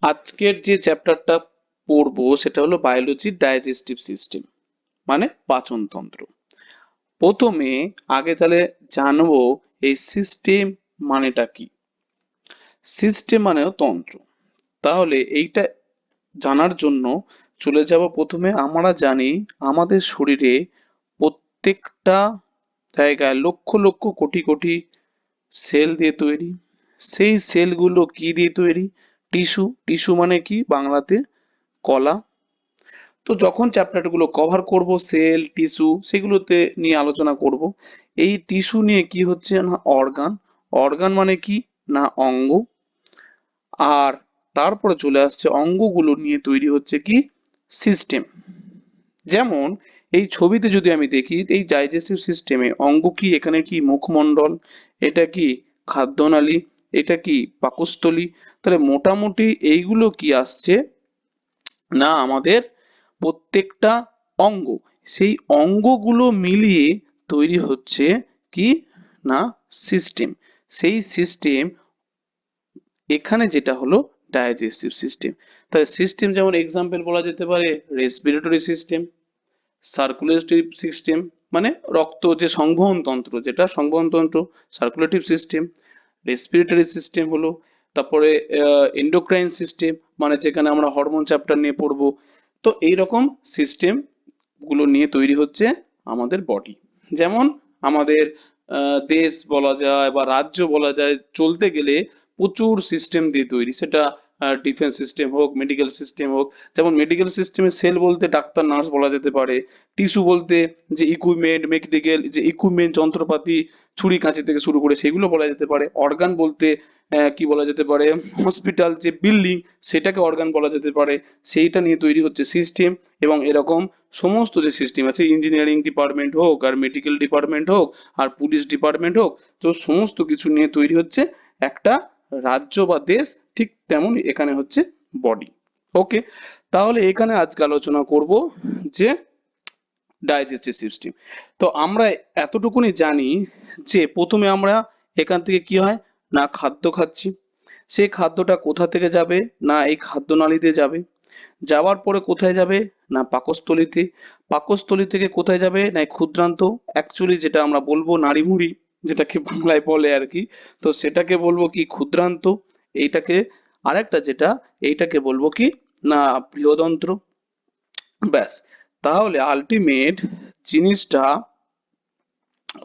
আজকের যে চ্যাপ্টারটা পড়বো সেটা হলো বায়োলজি ডাইজেস্টিভ সিস্টেম, মানে পাচনতন্ত্র। প্রথমে আগে তাহলে জানবো এই সিস্টেম মানেটা কি। সিস্টেম মানেও তন্ত্র। তাহলে এইটা জানার জন্য চলে যাব প্রথমে। আমরা জানি আমাদের শরীরে প্রত্যেকটা জায়গায় লক্ষ লক্ষ কোটি কোটি সেল দিয়ে তৈরি। সেই সেলগুলো কি দিয়ে তৈরি? টিস্যু। টিস্যু মানে কি বাংলাতে? কলা। তো যখন চ্যাপ্টারগুলো কভার করব সেল টিস্যু সেগুলোতে নিয়ে আলোচনা করব। এই টিস্যু নিয়ে কি হচ্ছে না অর্গান। অর্গান মানে কি না অঙ্গ। আর তারপরে চলে আসছে অঙ্গগুলো নিয়ে তৈরি হচ্ছে কি সিস্টেম। যেমন এই ছবিতে যদি আমি দেখি এই ডাইজেস্টিভ সিস্টেমে অঙ্গ কি, এখানে কি মুখমণ্ডল, এটা কি খাদ্যনালী, এটা কি পাকস্থলী। তাহলে মোটামুটি এইগুলো কি আসছে না আমাদের প্রত্যেকটা অঙ্গ। সেই অঙ্গগুলো মিলিয়ে তৈরি হচ্ছে কি না সিস্টেম। সেই সিস্টেম এখানে যেটা হলো ডাইজেস্টিভ সিস্টেম। তাহলে সিস্টেম যেমন এক্সাম্পল বলা যেতে পারে রেসপিরেটরি সিস্টেম, সার্কুলেটরি সিস্টেম মানে রক্ত যে সংবহন তন্ত্র, যেটা সংবহন তন্ত্র সার্কুলেটরি সিস্টেম। রেসপিরেটরি সিস্টেম হলো তারপরে এন্ডোক্রাইন সিস্টেম, মানে যেখানে আমরা হরমোন চ্যাপ্টার নিয়ে পড়বো। তো এইরকম সিস্টেম গুলো নিয়ে তৈরি হচ্ছে আমাদের বডি। যেমন আমাদের দেশ বলা যায় বা রাজ্য বলা যায় চলতে গেলে প্রচুর সিস্টেম দিয়ে তৈরি, সেটা ডিফেন্স সিস্টেম হোক মেডিকেল সিস্টেম হোক। যেমন মেডিকেল সিস্টেমে সেল বলতে ডাক্তার নার্স বলা যেতে পারে, টিস্যু বলতে যে ইকুইপমেন্ট মেডিকেল যে ইকুইপমেন্ট যন্ত্রপাতি ছুরি কাঁচি থেকে শুরু করে সেগুলো বলা যেতে পারে। অর্গান বলতে কি বলা যেতে পারে হসপিটাল যে বিল্ডিং সেটাকে অর্গান বলা যেতে পারে। সেইটা নিয়ে তৈরি হচ্ছে সিস্টেম। এবং এরকম সমস্ত যে সিস্টেম আছে ইঞ্জিনিয়ারিং ডিপার্টমেন্ট হোক আর মেডিকেল ডিপার্টমেন্ট হোক আর পুলিশ ডিপার্টমেন্ট হোক, তো সমস্ত কিছু নিয়ে তৈরি হচ্ছে একটা রাজ্য বা দেশ। ঠিক তেমন এখানে হচ্ছে বডি। ওকে, তাহলে এখানে আজকে আলোচনা করব যে ডাইজেস্টিভ সিস্টেম। তো আমরা এতটুকুনি জানি যে প্রথমে আমরা এখান থেকে কি হয় না খাদ্য খাচ্ছি। সেই খাদ্যটা কোথা থেকে যাবে না এই খাদ্যনালীতে যাবে। যাওয়ার পরে কোথায় যাবে না পাকস্থলীতে। পাকস্থলী থেকে কোথায় যাবে না এই ক্ষুদ্রান্ত, অ্যাকচুয়ালি যেটা আমরা বলবো নাড়িভুঁড়ি, যেটাকে বাংলায় বলে আর কি। তো সেটাকে বলবো কি ক্ষুদ্রান্ত। এইটাকে আরেকটা যেটা এইটাকে বলবো কি না বৃহদন্ত্র। ব্যাস। তাহলে আলটিমেট জিনিসটা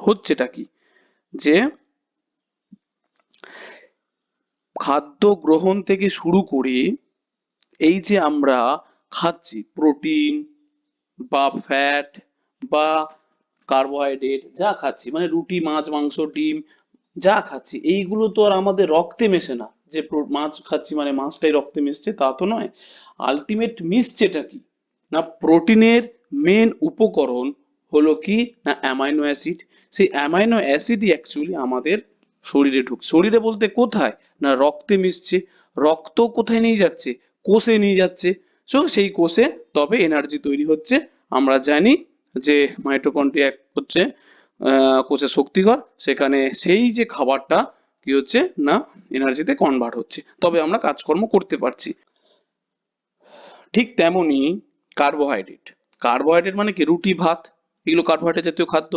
হচ্ছেটা কি যে খাদ্য গ্রহণ থেকে শুরু করে এই যে আমরা খাচ্ছি প্রোটিন বা ফ্যাট বা কার্বোহাইড্রেট যা খাচ্ছি, মানে রুটি মাছ মাংস ডিম যা খাচ্ছি, এইগুলো তো আর আমাদের রক্তে মেশে না যে মাছ খাচ্ছি মানে মাছটাই রক্তে মিশছে তা তো নয়। আলটিমেট মিশছেটা কি না প্রোটিনের মেন উপকরণ হলো কি না অ্যামাইনো অ্যাসিড। সেই অ্যামাইনো অ্যাসিডই অ্যাকচুয়ালি আমাদের শরীরে ঢুকছে। শরীরে বলতে কোথায় না রক্তে মিশছে। রক্ত কোথায় নিয়ে যাচ্ছে? কোষে নিয়ে যাচ্ছে। সো সেই কোষে তবে এনার্জি তৈরি হচ্ছে। আমরা জানি যে মাইটোকন্ড্রিয়া হচ্ছে কোষের শক্তিঘর, সেখানে সেই যে খাবারটা কি হচ্ছে না এনার্জিতে কনভার্ট হচ্ছে, তবে আমরা কাজকর্ম করতে পারছি। ঠিক তেমনি কার্বোহাইড্রেট। কার্বোহাইড্রেট মানে কি রুটি ভাত, এগুলো কার্বোহাইড্রেট জাতীয় খাদ্য।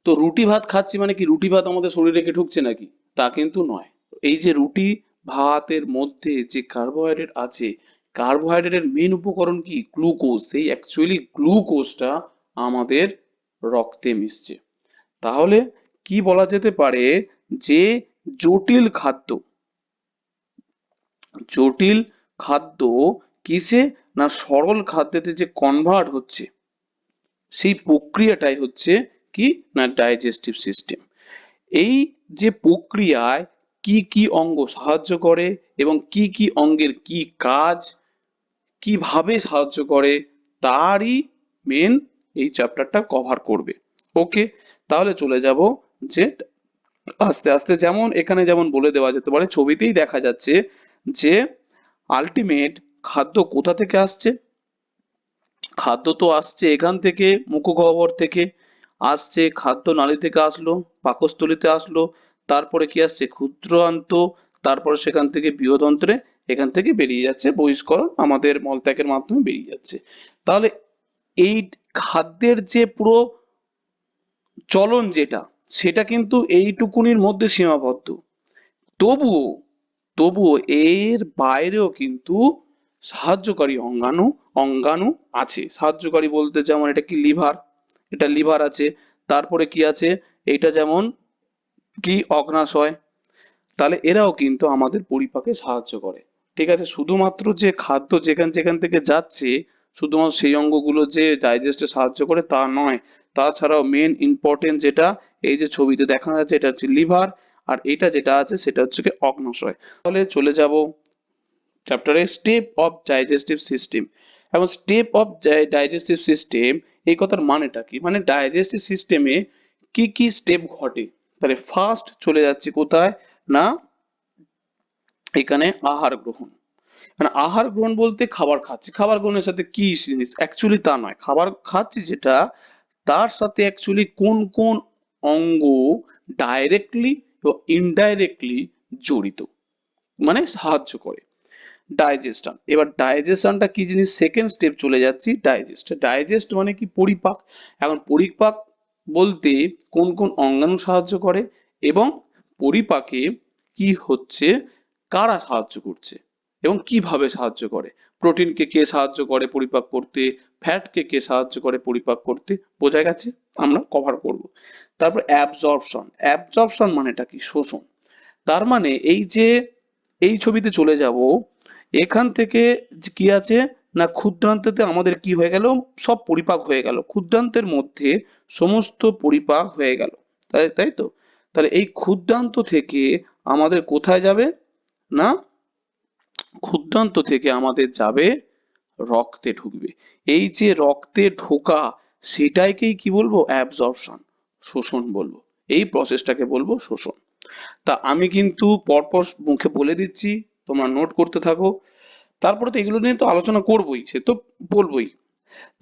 তো রুটি ভাত খাচ্ছি মানে কি রুটি ভাত আমাদের শরীরে কি ঢুকছে নাকি? তা কিন্তু নয়। এই যে রুটি ভাতের মধ্যে যে কার্বোহাইড্রেট আছে, কার্বোহাইড্রেটের মেন উপকরণ কি গ্লুকোজ। সেই অ্যাকচুয়ালি গ্লুকোজটা আমাদের রক্তে মিশছে। তাহলে কি বলা যেতে পারে যে জটিল খাদ্য, জটিল খাদ্য কিসে না সরল খাদ্যতে যে কনভার্ট হচ্ছে সেই প্রক্রিয়াটাই হচ্ছে কি না ডাইজেস্টিভ সিস্টেম। এই যে প্রক্রিয়ায় কি কি অঙ্গ সাহায্য করে এবং কি কি অঙ্গের কি কাজ কিভাবে সাহায্য করে তারই মেন এই চ্যাপ্টারটা কভার করবে। ওকে, তাহলে চলে যাব যে আস্তে আস্তে। যেমন এখানে যেমন বলে দেওয়া যেতে পারে ছবিতেই দেখা যাচ্ছে যে আলটিমেট খাদ্য কোথা থেকে আসছে। খাদ্য তো আসছে এখান থেকে মুখগহ্বর থেকে, আসছে খাদ্য নালী থেকে আসলো পাকস্থলীতে আসলো, তারপরে কি আসছে ক্ষুদ্রান্ত, তারপরে সেখান থেকে বৃহদন্ত্রে এখান থেকে বেরিয়ে যাচ্ছে, বহিষ্করণ আমাদের মলত্যাগের মাধ্যমে বেরিয়ে যাচ্ছে। তাহলে এই খাদ্যের যে পুরো চলন যেটা, সেটা কিন্তু এইটুকুনির মধ্যে সীমাবদ্ধ। তবুও তবুও এর বাইরেও কিন্তু সাহায্যকারী অঙ্গাণু অঙ্গাণু আছে। সাহায্যকারী বলতে যেমন এটা কি লিভার, এটা লিভার আছে। তারপরে কি আছে, এইটা যেমন কি অগ্নাশয়। তাহলে এরাও কিন্তু আমাদের পরিপাকে সাহায্য করে। ঠিক আছে, শুধুমাত্র যে খাদ্য যেখান যেখান থেকে যাচ্ছে শুধুমাত্র সেই অঙ্গগুলো যে ডাইজেস্টে সাহায্য করে তা নয়, তাছাড়াও মেন ইম্পর্টেন্ট যেটা এই যে ছবিতে দেখানো যাচ্ছে এটা হচ্ছে লিভার, আর এটা যেটা আছে সেটা হচ্ছে কি অগ্নাশয়। তাহলে চলে যাব চ্যাপ্টারে স্টেপ অফ ডাইজেস্টিভ সিস্টেম। এবং স্টেপ অফ ডাইজেস্টিভ সিস্টেম এই কথার মানেটা কি, মানে ডাইজেস্টিভ সিস্টেমে কি কি স্টেপ ঘটে। তাহলে ফার্স্ট চলে যাচ্ছে কোথায় না, এখানে আহার গ্রহণ। মানে আহার গ্রহণ বলতে খাবার খাচ্ছি, খাবার গ্রহণের সাথে কি জিনিস, অ্যাকচুয়ালি তা নয়, খাবার খাচ্ছি যেটা তার সাথে অ্যাকচুয়ালি কোন কোন অঙ্গ ডাইরেক্টলি ও ইনডাইরেক্টলি জড়িত, মানে সাহায্য করে। ডাইজেশন, এবার ডাইজেশনটা কি জিনিস, সেকেন্ড স্টেপ চলে যাচ্ছি ডাইজেস্ট। ডাইজেস্ট মানে কি পরিপাক। এখন পরিপাক বলতে কোন কোন অঙ্গাণু সাহায্য করে এবং পরিপাকে কি হচ্ছে, কারা সাহায্য করছে এবং কিভাবে সাহায্য করে। প্রোটিনকে কে সাহায্য করে পরিপাক করতে, ফ্যাটকে কে সাহায্য করে পরিপাক করতে, বোঝা গেছে, আমরা কভার করব। তারপর অ্যাবজর্পশন, অ্যাবজর্পশন মানেটা কি, শোষণ। তার মানে এই যে এই ছবিতে চলে যাব, এখান থেকে কি আছে না, ক্ষুদ্রান্ততে আমাদের কি হয়ে গেল, সব পরিপাক হয়ে গেল, ক্ষুদ্রান্তের মধ্যে সমস্ত পরিপাক হয়ে গেল, তাই তাই তো। তাহলে এই ক্ষুদ্রান্ত থেকে আমাদের কোথায় যাবে না, ক্ষুদ্রান্ত থেকে আমাদের যাবে রক্তে ঢুকবে। এই যে রক্তে ঢোকা সেটাইকেই কি বলবো, অ্যাবজর্পশন, শোষণ বলবো। এই প্রসেসটাকে বলবো শোষণ। তা আমি কিন্তু পরপর মুখে বলে দিচ্ছি, তোমরা নোট করতে থাকো। তারপরে তো এগুলো নিয়ে তো আলোচনা করবোই, সে তো বলবোই।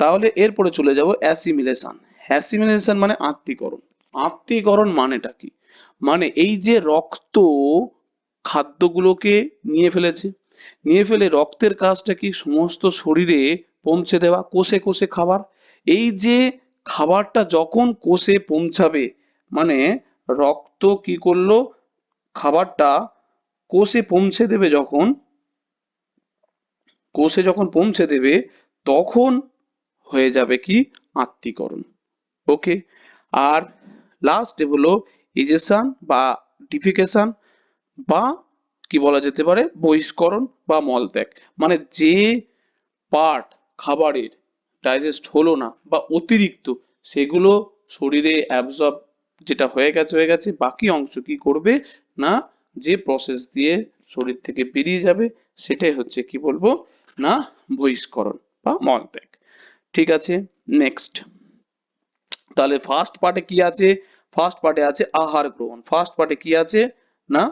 তাহলে এরপরে চলে যাব অ্যাসিমিলেশন। অ্যাসিমিলেশন মানে আত্তীকরণ। আত্তীকরণ মানেটা কি, মানে এই যে রক্ত খাদ্যগুলোকে নিয়ে ফেলেছে, নিয়ে ফেলে রক্তের কাজটা কি সমস্ত শরীরে পৌঁছে দেওয়া, কোষে কোষে খাবার। এই যে খাবারটা যখন কোষে পৌঁছাবে, মানে রক্ত কি করলো, খাবারটা কোষে পৌঁছে দেবে, যখন কোষে যখন পৌঁছে দেবে তখন হয়ে যাবে কি আত্তীকরণ। ওকে, আর লাস্ট হলো ইজেকশন বা ডিফিকেশন, বা কি বলা যেতে পারে বহিষ্করণ বা মলত্যাগ। মানে যে পার্ট খাবারের ডাইজেস্ট হলো না বা অতিরিক্ত, সেগুলো শরীরে অ্যাবজর্ব যেটা হয়ে গেছে, বাকি অংশ কি করবে না, যে প্রসেস দিয়ে শরীর থেকে বেরিয়ে যাবে সেটাই হচ্ছে কি বলবো না, বহিষ্করণ বা মলত্যাগ। ঠিক আছে, নেক্সট। তাহলে ফার্স্ট পার্টে কি আছে, ফার্স্ট পার্টে আছে আহার গ্রহণ। ফার্স্ট পার্টে কি আছে না,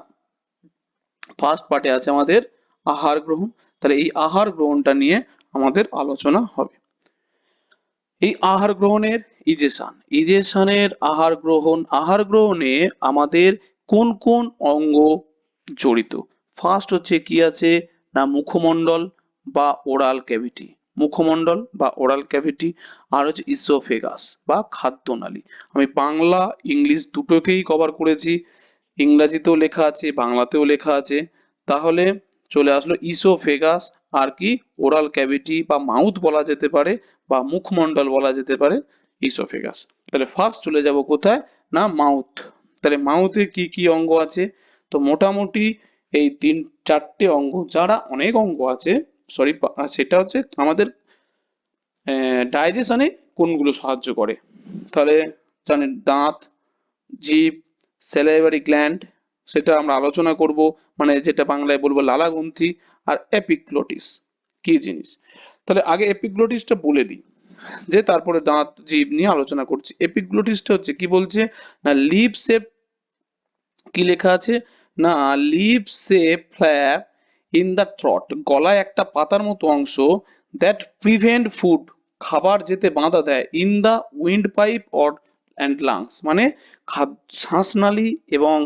ফার্স্ট পার্টে আছে আমাদের আহার গ্রহণ। তাহলে এই আহার গ্রহণটা নিয়ে আমাদের আলোচনা হবে। এই আহার গ্রহণের ইজেশন, ইজেশনের আহার গ্রহণ, আহার গ্রহণে আমাদের কোন কোন অঙ্গ জড়িত। ফার্স্ট হচ্ছে কি আছে না, মুখমণ্ডল বা ওরাল ক্যাভিটি, মুখমণ্ডল বা ওরাল ক্যাভিটি। আর হচ্ছে ইসোফেগাস বা খাদ্যনালী। আমি বাংলা ইংলিশ দুটোকেই কভার করেছি, ইংরাজিতেও লেখা আছে বাংলাতেও লেখা আছে। তাহলে চলে আসলো ইসোফেগাস, আর কি ওরাল ক্যাভিটি বা মাউথ বলা যেতে পারে বা মুখমণ্ডল বলা যেতে পারে, ইসোফেগাস। তাহলে ফার্স্ট চলে যাব কোথায় না, মাউথ। তাহলে মাউথে কি কি অঙ্গ আছে, তো মোটামুটি এই তিন চারটে অঙ্গ, যারা অনেক অঙ্গ আছে, সরি, সেটা হচ্ছে আমাদের ডাইজেশনে কোনগুলো সাহায্য করে। তাহলে জানেন দাঁত, জিভ, স্যালাইভারি গ্ল্যান্ড, সেটা আমরা আলোচনা করব, মানে যেটা বাংলায় বলবো লালাগ্রন্থি, আর এপিগ্লটিস কি জিনিস। তাহলে আগে এপিগ্লটিসটা বলে দিই, যে তারপরে দাঁত জিভ নিয়ে আলোচনা করছি। এপিগ্লটিসটা হচ্ছে কি বলছে না, লিপ শেপ, কি লেখা আছে না, lip shape flap in the throat, গলায় একটা পাতার মতো অংশ, দ্যাট প্রিভেন্ট ফুড, খাবার যেতে বাধা দেয়, in the wind pipe or and lungs, মানে শ্বাসনালী এবং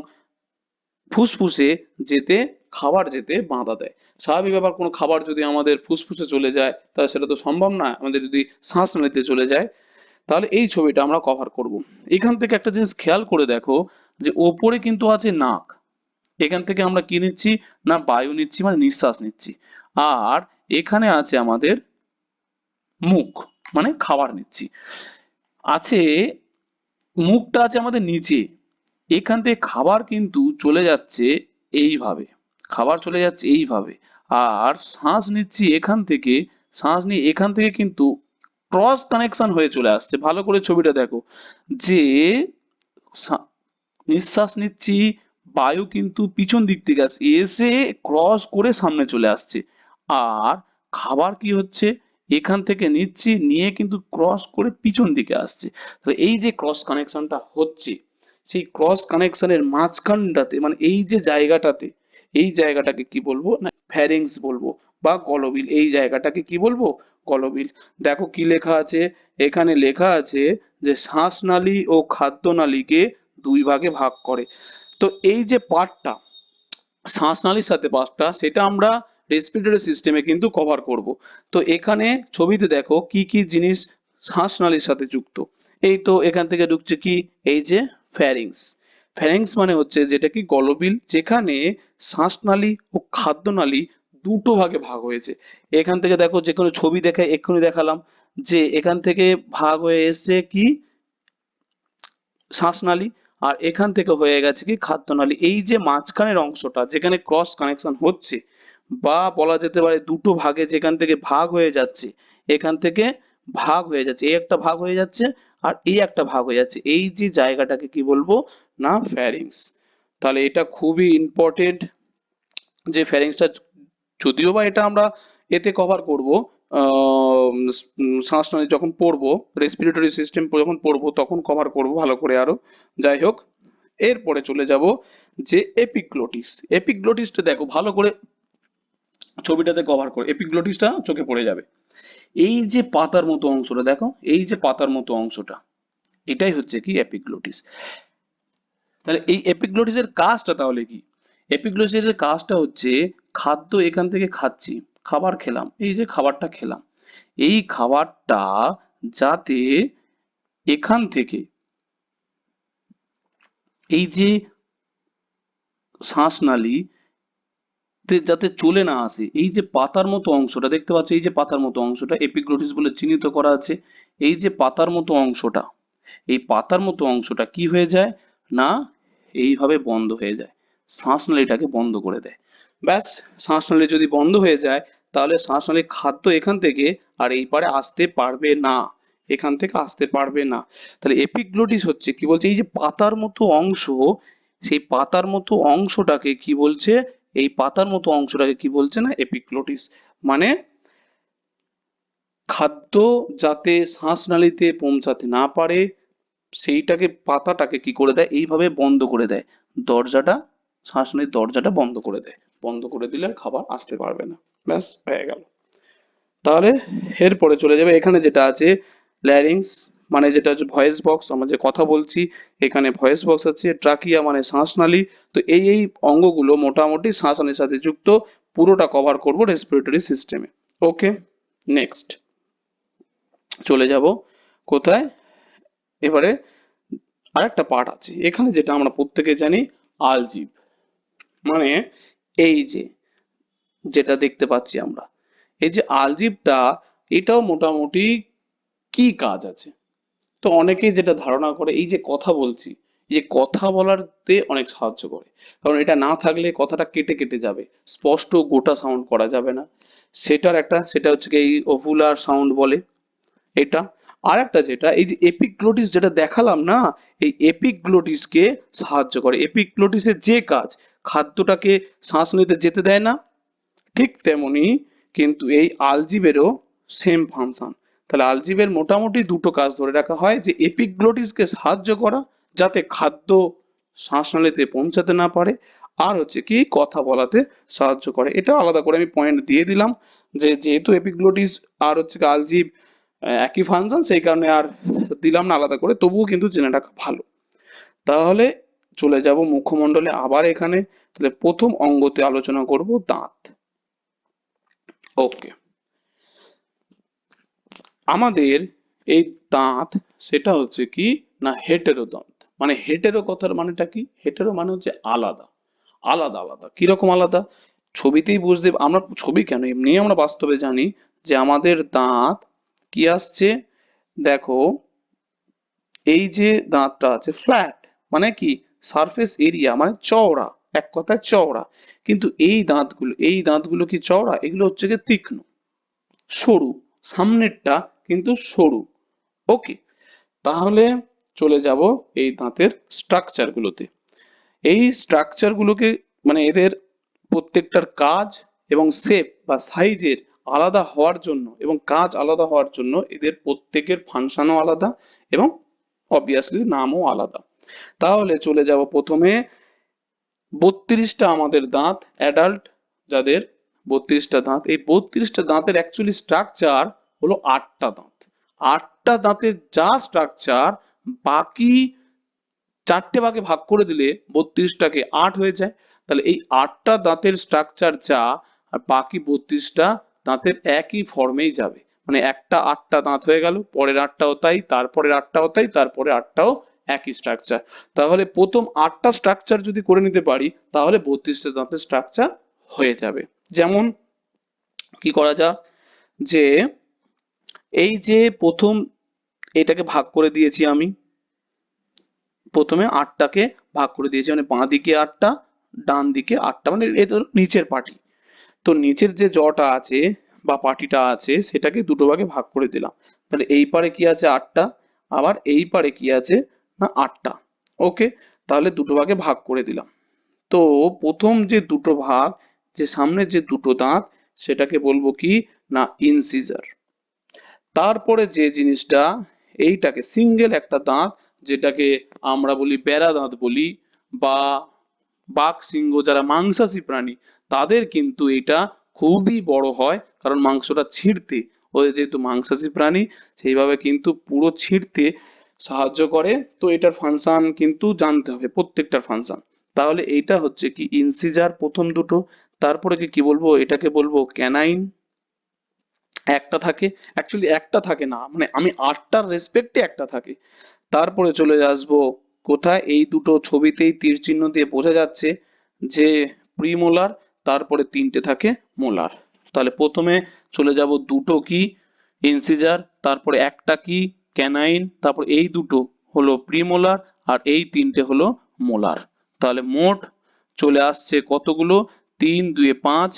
ফুসফুসে যেতে খাবার যেতে বাধা দেয়। স্বাভাবিক ব্যাপার, কোনো খাবার যদি আমাদের ফুসফুসে চলে যায় তাহলে সেটা তো সম্ভব না, আমাদের যদি শ্বাসনালীতে চলে যায়। তাহলে এই ছবিটা আমরা কভার করব। এখান থেকে একটা জিনিস খেয়াল করে দেখো যে ওপরে কিন্তু আছে নাক, এখান থেকে আমরা কি নিচ্ছি না বায়ু নিচ্ছি, মানে নিঃশ্বাস নিচ্ছি। আর এখানে আছে আমাদের মুখ, মানে খাবার নিচ্ছি। আছে মুখটা আছে আমাদের নিচে, এখান থেকে খাবার কিন্তু চলে যাচ্ছে এইভাবে, খাবার চলে যাচ্ছে এইভাবে। আর শ্বাস নিচ্ছি এখান থেকে, শ্বাস নিয়ে এখান থেকে কিন্তু ক্রস কানেকশন হয়ে চলে আসছে। ভালো করে ছবিটা দেখো যে নিঃশ্বাস নিচ্ছি, বায়ু কিন্তু পিছন দিক থেকে আসছে, এসে ক্রস করে সামনে চলে আসছে। আর খাবার কি হচ্ছে, এখান থেকে নিচ্ছি, নিয়ে কিন্তু ক্রস করে পিছন দিকে আসছে। তো এই যে ক্রস কানেকশনটা হচ্ছে, সেই ক্রস কানেকশনের মাঝখানটাতে, মানে এই যে জায়গাটাতে, এই জায়গাটাকে কি বলবো না ফ্যারিংস বলবো বা গলবিল। এই জায়গাটাকে কি বলবো, গলবিল। দেখো কি লেখা আছে, এখানে লেখা আছে যে শ্বাসনালী ও খাদ্যনালীকে দুই ভাগে ভাগ করে। তো এই যে পার্টটা শ্বাসনালীর সাথে পার্টটা, সেটা আমরা রেসপিরেটরি সিস্টেমে কিন্তু কভার করব। তো এখানে ছবিতে দেখো কি কি জিনিস শ্বাসনালীর সাথে যুক্ত। এই তো এখান থেকে ঢুকছে কি, এই যে ফ্যারিংস। ফ্যারিংস মানে হচ্ছে যেটা কি গলবিল, যেখানে শ্বাসনালী ও খাদ্যনালী দুটো ভাগে ভাগ হয়েছে। এখান থেকে দেখো যে কোনো ছবি দেখে এক্ষুনি দেখালাম যে এখান থেকে ভাগ হয়ে এসছে কি শ্বাসনালী, আর এখান থেকে হয়ে গেছে কি খাদ্যনালী। এই যে মাঝখানের অংশটা যেখানে ক্রস কানেকশন হচ্ছে, বা বলা যেতে পারে দুটো ভাগে যেখান থেকে ভাগ হয়ে যাচ্ছে, এখান থেকে ভাগ হয়ে যাচ্ছে, এই একটা ভাগ হয়ে যাচ্ছে আর এই একটা ভাগ হয়ে যাচ্ছে, এই যে জায়গাটাকে কি বলবো না ফ্যারিংস। তাহলে এটা খুবই ইম্পর্টেন্ট যে ফ্যারিংসটা, যদিও বা এটা আমরা এতে কভার করব শ্বাসনালী যখন পড়বো, রেসপিরেটরি সিস্টেম যখন পড়বো তখন কভার করব ভালো করে আরো। যাই হোক, এরপরে চলে যাব যে এপিগ্লোটিস। এপিগ্লোটিসটা দেখো ভালো করে ছবিটাতে কভার করে, এপিগ্লোটিসটা চোখে পড়ে যাবে। এই যে পাতার মতো অংশটা দেখো, এই যে পাতার মতো অংশটা, এটাই হচ্ছে কি এপিগ্লোটিস। তাহলে এই এপিগ্লোটিসের কাজটা তাহলে কি, এপিগ্লোটিসের কাজটা হচ্ছে খাদ্য এখান থেকে খাচ্ছি, খাবার খেলাম, এই যে খাবারটা খেলাম, এই খাবারটা যাতে এখান থেকে এই যে শ্বাসনালী যাতে চলে না আসে, এই যে পাতার মতো অংশটা দেখতে পাচ্ছ, এই যে পাতার মতো অংশটা এপিগ্লোটিস বলে চিহ্নিত করা আছে। এই যে পাতার মতো অংশটা, এই পাতার মতো অংশটা কি হয়ে যায় না এইভাবে বন্ধ হয়ে যায়, শ্বাসনালীটাকে বন্ধ করে দেয়। ব্যাস, শ্বাসনালী যদি বন্ধ হয়ে যায় তাহলে শ্বাসনালীর খাদ্য এখান থেকে আর এই পারে আসতে পারবে না, এখান থেকে আসতে পারবে না। তাহলে এপিগ্লোটিস হচ্ছে কি বলছে, এই যে পাতার মতো অংশ, সেই পাতার মতো অংশটাকে কি বলছে, এই পাতার মতো অংশটাকে কি বলছে না এপিগ্লোটিস। মানে খাদ্য যাতে শ্বাসনালীতে পৌঁছাতে না পারে সেইটাকে, পাতাটাকে কি করে দেয় এইভাবে বন্ধ করে দেয়, দরজাটা, শ্বাসনালীর দরজাটা বন্ধ করে দেয়। বন্ধ করে দিলে আর খাবার আসতে পারবে না। ব্যাস হয়ে গেল। তাহলে এরপরে চলে যাবে এখানে যেটা আছে ল্যারিংস, মানে যেটা হচ্ছে ভয়েস বক্স, আমরা যে কথা বলছি এখানে ভয়েস বক্স আছে। ট্রাকিয়া মানে শ্বাসনালী। তো এই অঙ্গগুলো মোটামুটি শ্বাসনালীর সাথে যুক্ত, পুরোটা কভার করব রেসপিরেটরি সিস্টেমে। ওকে, নেক্সট চলে যাব কোথায়, এবারে আরেকটা পার্ট আছে এখানে যেটা আমরা প্রত্যেকে জানি, আলজিভ। মানে এই যে যেটা দেখতে পাচ্ছি আমরা, এই যে আলজিভটা, এটাও মোটামুটি কি কাজ আছে। তো অনেকেই যেটা ধারণা করে এই যে কথা বলছি, এই যে কথা বলাতে অনেক সাহায্য করে, কারণ এটা না থাকলে কথাটা কেটে কেটে যাবে, স্পষ্ট গোটা সাউন্ড করা যাবে না। সেটার একটা, সেটা হচ্ছে কি এই ওভুলার সাউন্ড বলে এটা। আর একটা যেটা এই যে এপিগ্লোটিস যেটা দেখালাম না, এই এপিগ্লোটিসকে সাহায্য করে। এপিগ্লোটিসের যে কাজ, খাদ্যটাকে শ্বাস নিতে যেতে দেয় না, ঠিক তেমনি কিন্তু এই আলজিভেরও সেম ফাংশন। তাহলে আলজিভের মোটামুটি দুটো কাজ ধরে রাখা হয়, যে এপিগ্লোটিসকে সাহায্য করা যাতে খাদ্য শ্বাসনালীতে পৌঁছাতে না পারে, আর হচ্ছে কি কথা বলাতে সাহায্য করে। এটা আলাদা করে আমি পয়েন্ট দিয়ে দিলাম যে যেহেতু এপিগ্লোটিস আর হচ্ছে কি আলজিভ একই ফাংশন, সেই কারণে আর দিলাম না আলাদা করে, তবুও কিন্তু জেনে রাখা ভালো। তাহলে চলে যাব মুখমণ্ডলে, আবার এখানে। তাহলে প্রথম অঙ্গতে আলোচনা করব দাঁত। ওকে, আমাদের এই দাঁত সেটা হচ্ছে কি না হেটেরো দাঁত। মানে হেটেরো কথার মানেটা কি? হেটেরো মানে হচ্ছে আলাদা, আলাদা আলাদা। কিরকম আলাদা? ছবিতেই বুঝতে, আমরা ছবি কেন, এমনি আমরা বাস্তবে জানি যে আমাদের দাঁত কি আসছে। দেখো, এই যে দাঁতটা আছে ফ্ল্যাট, মানে কি সারফেস এরিয়া মানে চওড়া, এক কথায় চওড়া। কিন্তু এই দাঁতগুলো কি চওড়া? এগুলো হচ্ছে কি তীক্ষ্ণ, সরু। সামনেরটা কিন্তু সরু। ওকে, তাহলে চলে যাব এই দাঁতের স্ট্রাকচার গুলোতে। এই স্ট্রাকচার গুলোকে মানে এদের প্রত্যেকটার কাজ এবং শেপ বা সাইজের আলাদা হওয়ার জন্য এবং কাজ আলাদা হওয়ার জন্য এদের প্রত্যেকের ফাংশনও আলাদা এবং অবভিয়াসলি নামও আলাদা। তাহলে চলে যাব প্রথমে 32টা আমাদের দাঁত অ্যাডাল্ট যাদের 32টা দাঁত, এই 32টা দাঁতের অ্যাকচুয়ালি স্ট্রাকচার হলো 8টা দাঁত। 8টা দাঁতের যা স্ট্রাকচার, বাকি 4টে ভাগে ভাগ করে দিলে 32টাকে 8 হয়ে যায়। তাহলে এই 8টা দাঁতের স্ট্রাকচার যা, আর বাকি 32টা দাঁতের একই ফর্মেই যাবে। মানে একটা 8টা দাঁত হয়ে গেল, পরের 8টাও তাই, তারপরের 8টাও তাই, তারপরে 8টাও একই স্ট্রাকচার। তাহলে প্রথম 8টা স্ট্রাকচার যদি করে নিতে পারি তাহলে 32টা দাঁতের স্ট্রাকচার হয়ে যাবে। যেমন কি করা যাক, যে এই যে প্রথম এটাকে ভাগ করে দিয়েছি আমি, প্রথমে 8টাকে ভাগ করে দিয়েছি, মানে বাঁ দিকে 8টা, ডান দিকে 8টা, মানে এটা হলো নিচের পার্টি। তো নিচের যে জটা আছে বা পার্টিটা আছে সেটাকে দুটো ভাগে ভাগ করে দিলাম। তাহলে এই পারে কি আছে 8টা, আবার এই পারে কি আছে না 8টা। ওকে, তাহলে দুটো ভাগে ভাগ করে দিলাম। তো প্রথম যে দুটো ভাগ, যে সামনের যে দুটো দাঁত, সেটাকে বলবো কি না ইনসিজার। তারপরে যে জিনিসটা, এইটাকে সিঙ্গেল একটা দাঁত, যেটাকে আমরা বলি বেড়া দাঁত বলি, বা বাঘ সিংহ যারা মাংসাশী প্রাণী তাদের কিন্তু এটা খুবই বড় হয়, কারণ মাংসটা ছিঁড়তে, ওই যেহেতু মাংসাশী প্রাণী সেইভাবে কিন্তু পুরো ছিঁড়তে সাহায্য করে। তো এটার ফাংশন কিন্তু জানতে হবে, প্রত্যেকটার ফাংশন। তাহলে এইটা হচ্ছে কি ইনসিজার প্রথম দুটো। তারপরে কি বলবো, এটাকে বলবো ক্যানাইন। একটা থাকে, অ্যাকচুয়ালি একটা থাকে না, মানে আমি 8টার রেসপেক্টে একটা থাকে। তারপরে চলে আসবো কোথায়, এই দুটো ছবিতেই তীর চিহ্ন দিয়ে বোঝা যাচ্ছে যে প্রিমোলার, তারপরে 3টে থাকে মোলার। তাহলে প্রথমে চলে যাব দুটো কি ইনসিজার, তারপরে একটা কি ক্যানাইন, তারপর এই দুটো হলো প্রিমোলার, আর এই 3টে হলো মোলার। তাহলে মোট চলে আসছে কতগুলো, 3 2 5